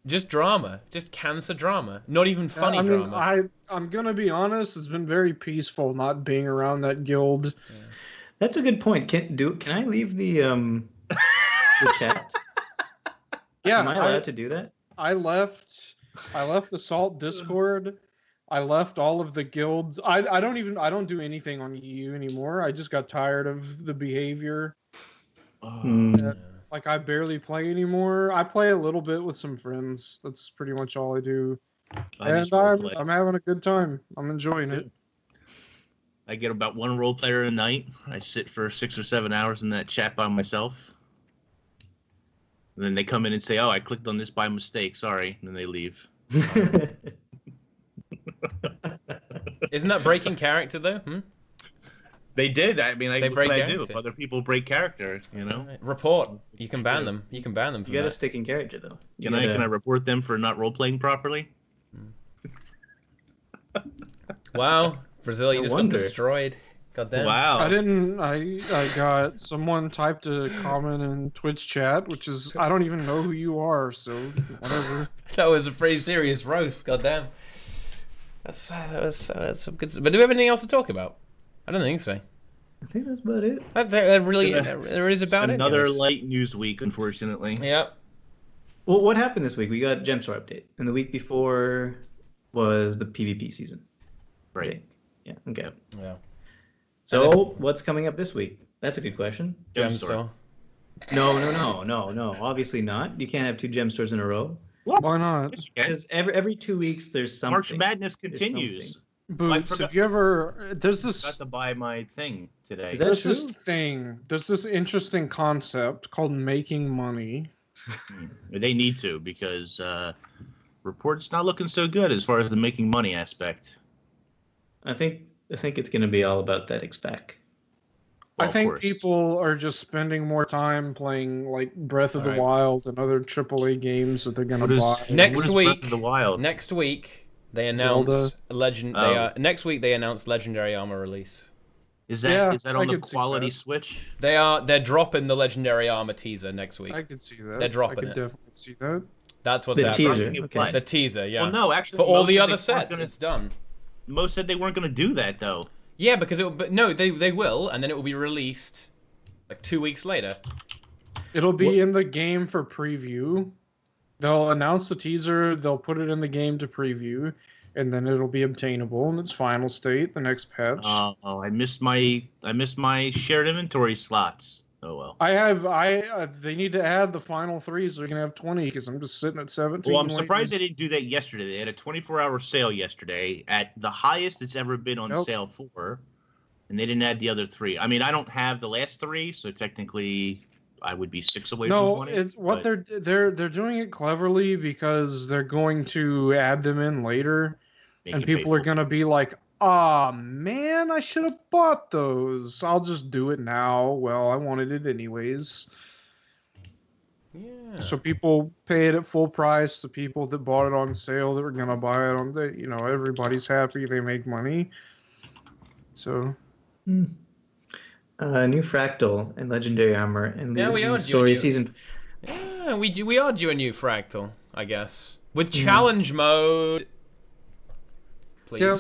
Just drama, just cancer drama. Not even funny drama. I'm gonna be honest. It's been very peaceful not being around that guild. Yeah. That's a good point. Can I leave the chat? Yeah, am I allowed to do that? I left Assault Discord. I left all of the guilds. I don't do anything on EU anymore. I just got tired of the behavior. Like, I barely play anymore. I play a little bit with some friends. That's pretty much all I do. And I'm having a good time. I'm enjoying it. I get about one role player a night. I sit for 6 or 7 hours in that chat by myself. And then they come in and say, "Oh, I clicked on this by mistake. Sorry." And then they leave. Isn't that breaking character, though? They did. I mean, they what can I do if other people break character, Report. You can ban them. You can ban them for You gotta stick in character, though. Can I report them for not role-playing properly? Wow. Brazil, you just got destroyed. God damn. Wow. I got someone typed a comment in Twitch chat, which is, I don't even know who you are, so whatever. That was a pretty serious roast. God damn. That was some good stuff. But do we have anything else to talk about? I don't think so. I think that's about it. There is about it. Another light news week, unfortunately. Yeah. Well, what happened this week? We got Gemstore update, and the week before was the PvP season. Right. Yeah. Okay. Yeah. So what's coming up this week? That's a good question. Gemstore. No. Obviously not. You can't have 2 Gemstores in a row. What? Why not? Because every 2 weeks there's something. March Madness continues. Boots, have you ever... There's this... I got to buy my thing today. Is that true? There's this interesting concept called making money. They need to, because report's not looking so good as far as the making money aspect. I think it's going to be all about that spec. Well, I think people are just spending more time playing like Breath of the Wild and other AAA games that they're going to buy. Next week, Breath of the Wild? Next week they announce next week they announce Legendary Armor release. Is that on the quality Switch? They're dropping the Legendary Armor teaser next week. I could see that. They're dropping it. I could definitely see that. That's what's happening. Teaser. Okay. The teaser, yeah. Well, no, actually, for all the other sets, it's done. Most said they weren't going to do that, though. Yeah, because they will, and then it will be released like 2 weeks later. It'll be in the game for preview. They'll announce the teaser, they'll put it in the game to preview, and then it'll be obtainable in its final state, the next patch. Oh, I missed my shared inventory slots. Oh well. They need to add the final 3, so they're gonna have 20 because I'm just sitting at 17. Well, I'm surprised they didn't do that yesterday. They had a 24-hour sale yesterday at the highest it's ever been on sale for, and they didn't add the other 3. I mean, I don't have the last 3, so technically I would be 6 away from 20. No, it's what they're doing it cleverly because they're going to add them in later, and people are gonna be like, "Ah, man, I should have bought those. I'll just do it now. Well, I wanted it anyways." Yeah. So people pay it at full price. The people that bought it on sale that were gonna buy it on the, everybody's happy. They make money. So. New Fractal and Legendary Armor and the Story Season. Yeah, we are due a new Fractal, I guess, with challenge mode. Please. Yeah.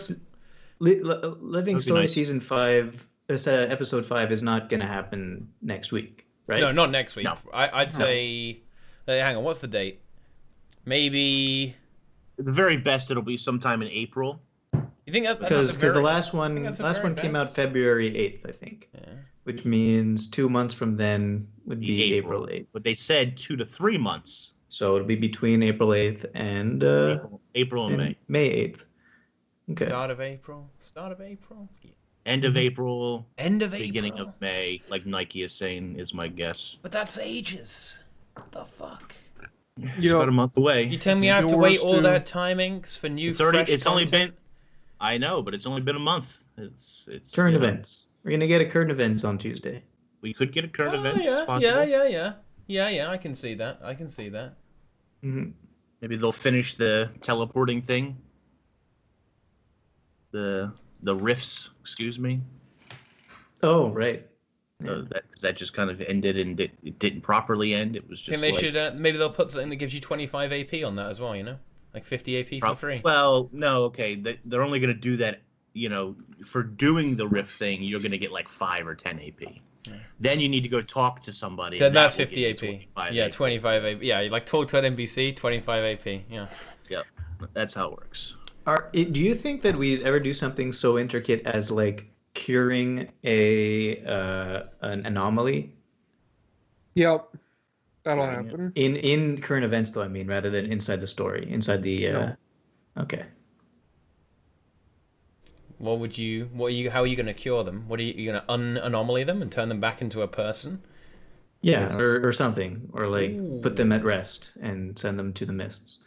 Living Story Season 5, Episode 5 is not going to happen next week, right? No, not next week. No. I'd say... hang on, what's the date? Maybe... At the very best, it'll be sometime in April. You think that's because the last one came out February 8th, I think. Yeah. Which means 2 months from then would be April 8th. But they said 2 to 3 months. So it'll be between April 8th and... April and May. May 8th. Okay. Start of April. Yeah. End of April. Beginning of May, like Nike is saying, is my guess. But that's ages. What the fuck? It's about a month away. You tell me I have to wait all that timings for new It's only been... I know, but it's only been a month. It's current events. We're gonna get a current events on Tuesday. We could get a current event. Yeah. I can see that. Mm-hmm. Maybe they'll finish the teleporting thing. The rifts, excuse me. Oh, right. Yeah. That just kind of ended, and it didn't properly end. It was just. I think they should. Maybe they'll put something that gives you 25 AP on that as well. You know, like 50 AP for free. Well, no, okay. They're only going to do that. You know, for doing the rift thing, you're going to get like 5 or 10 AP. Yeah. Then you need to go talk to somebody. Then that's 50 AP. Yeah, 25 AP. Yeah, you like talk to an NPC, 25 AP. Yeah. Yep, that's how it works. Do you think that we'd ever do something so intricate as like curing an anomaly? Yep, that'll happen. In current events, though, I mean, rather than inside the story, inside the. No. Okay. How are you going to cure them? What are you going to un-anomaly them and turn them back into a person? Yeah, or something, or like put them at rest and send them to the mists.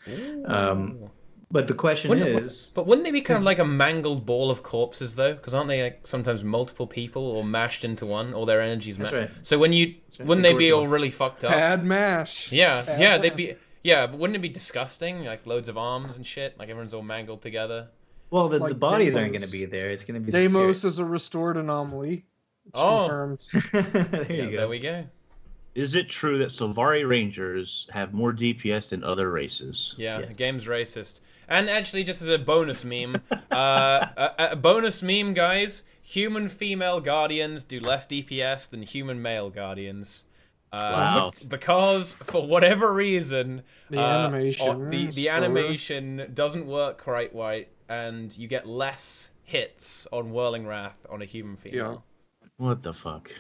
But the question is... But wouldn't they be kind of like a mangled ball of corpses, though? Because aren't they like sometimes multiple people or mashed into one, or their energies? That's right. So wouldn't they be all really fucked up? Bad mash. Yeah, they'd be... Yeah, but wouldn't it be disgusting? Like loads of arms and shit? Like everyone's all mangled together? Well, the bodies aren't going to be there. It's going to be Deimos is a restored anomaly. It's confirmed. There you go. There we go. Is it true that Sylvari Rangers have more DPS than other races? Yeah, yes. The game's racist. And actually, just as a bonus meme, a bonus meme, guys, human female guardians do less DPS than human male guardians. Wow. Because, for whatever reason, the animation doesn't work quite right, and you get less hits on Whirling Wrath on a human female. Yeah. What the fuck?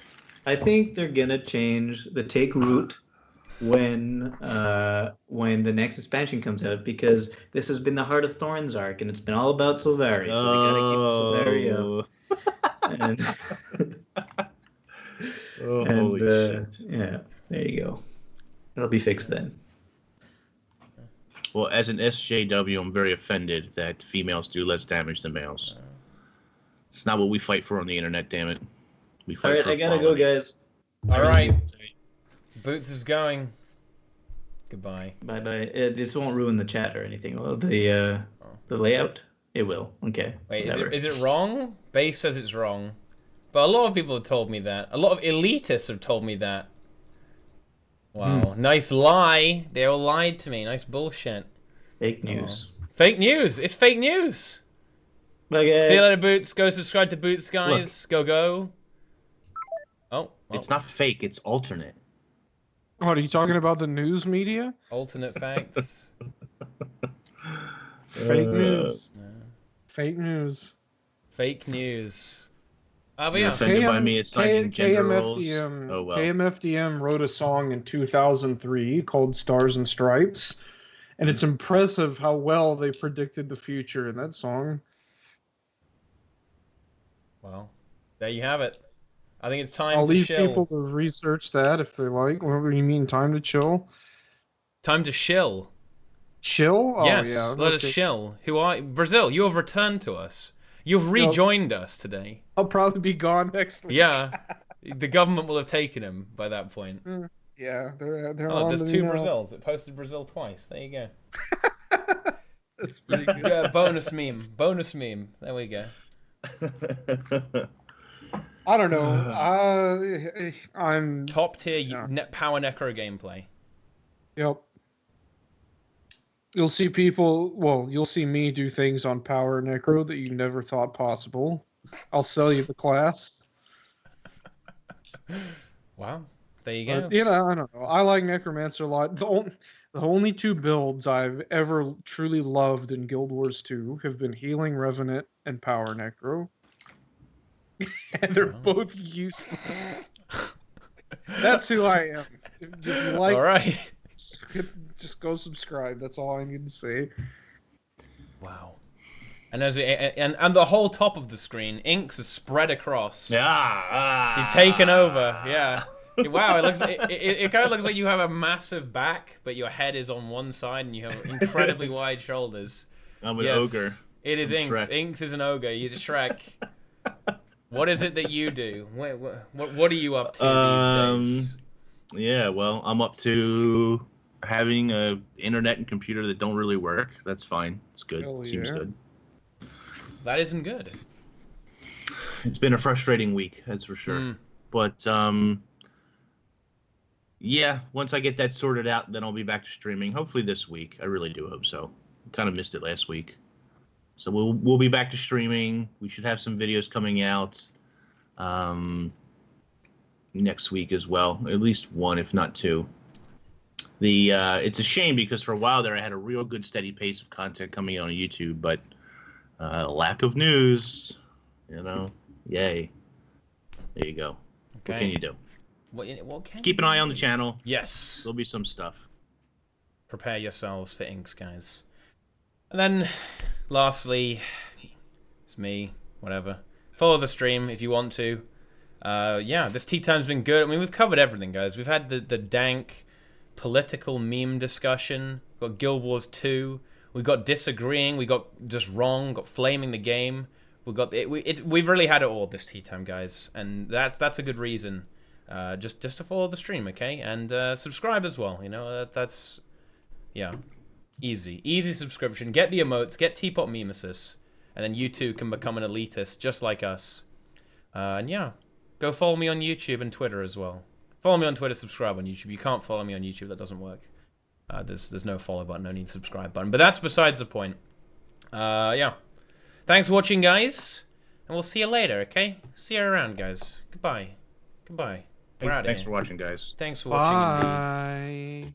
I think they're gonna change the take route when the next expansion comes out, because this has been the Heart of Thorns arc, and it's been all about Sylvari, so they gotta keep Sylvari up. Holy shit. Yeah, there you go. It'll be fixed then. Well, as an SJW, I'm very offended that females do less damage than males. It's not what we fight for on the internet, damn it. We fight Alright, for I gotta equality. go, guys. Alright. Boots is going. Goodbye. Bye-bye. This won't ruin the chat or anything. Well, the layout? It will. Okay. Wait, is it wrong? Base says it's wrong. But a lot of people have told me that. A lot of elitists have told me that. Wow. Nice lie. They all lied to me. Nice bullshit. Fake news. Fake news. It's fake news. Bye, guys. See you later, Boots. Go subscribe to Boots, guys. Look, go. Oh. Well. It's not fake. It's alternate. What, are you talking about the news media? Alternate facts. Fake news. Fake news. Fake news. You're offended by me assigning gender roles? Oh, well. KMFDM wrote a song in 2003 called Stars and Stripes, and it's impressive how well they predicted the future in that song. Well, there you have it. I think it's time I'll to leave chill. people to research that if they like. What do you mean, time to chill? Time to shill. Chill? Oh, yes, yeah. let us shill. Brazil, you have returned to us. You've rejoined us today. I'll probably be gone next week. Yeah, the government will have taken him by that point. Yeah, they're there's two Brazils. It posted Brazil twice. There you go. That's pretty good. Yeah, bonus meme. Bonus meme. There we go. I don't know. I'm top tier power necro gameplay. Yep. You'll see you'll see me do things on Power Necro that you never thought possible. I'll sell you the class. Wow. There you go. But, I don't know. I like Necromancer a lot. The only two builds I've ever truly loved in Guild Wars 2 have been Healing Revenant and Power Necro. And they're both useless. That's who I am. If you like, all right. Just go subscribe. That's all I need to say. Wow. And and the whole top of the screen, inks is spread across. You've taken over. Yeah. Wow. It kind of looks like you have a massive back, but your head is on one side, and you have incredibly wide shoulders. I'm an ogre. It is Inks. Shrek. Inks is an ogre. He's a Shrek. What is it that you do? What are you up to these days? Yeah, well, I'm up to having a internet and computer that don't really work. That's fine. It's good. Seems good. That isn't good. It's been a frustrating week, that's for sure. But yeah, once I get that sorted out, then I'll be back to streaming. Hopefully this week. I really do hope so. Kind of missed it last week. So we'll be back to streaming. We should have some videos coming out next week as well. At least one, if not two. It's a shame because for a while there I had a real good steady pace of content coming out on YouTube, but lack of news, yay. There you go. Okay. What can you do? Keep an eye on the channel. Yes. There'll be some stuff. Prepare yourselves for inks, guys. And then, lastly, it's me, whatever. Follow the stream if you want to. Yeah, this tea time's been good. I mean, we've covered everything, guys. We've had the dank political meme discussion. We've got Guild Wars 2. We got disagreeing. We got just wrong. Got flaming the game. We got we've really had it all this tea time, guys, and that's a good reason. Just to follow the stream, okay, and subscribe as well. That's yeah, easy subscription. Get the emotes, get Teapot Mimesis, and then you too can become an elitist just like us. And yeah, go follow me on YouTube and Twitter as well. Follow me on Twitter, subscribe on YouTube. You can't follow me on YouTube, that doesn't work. There's no follow button, no need to subscribe button. But that's besides the point. Yeah. Thanks for watching, guys. And we'll see you later, okay? See you around, guys. Goodbye. Goodbye. Thanks for watching, guys. Thanks for watching, indeed. Bye.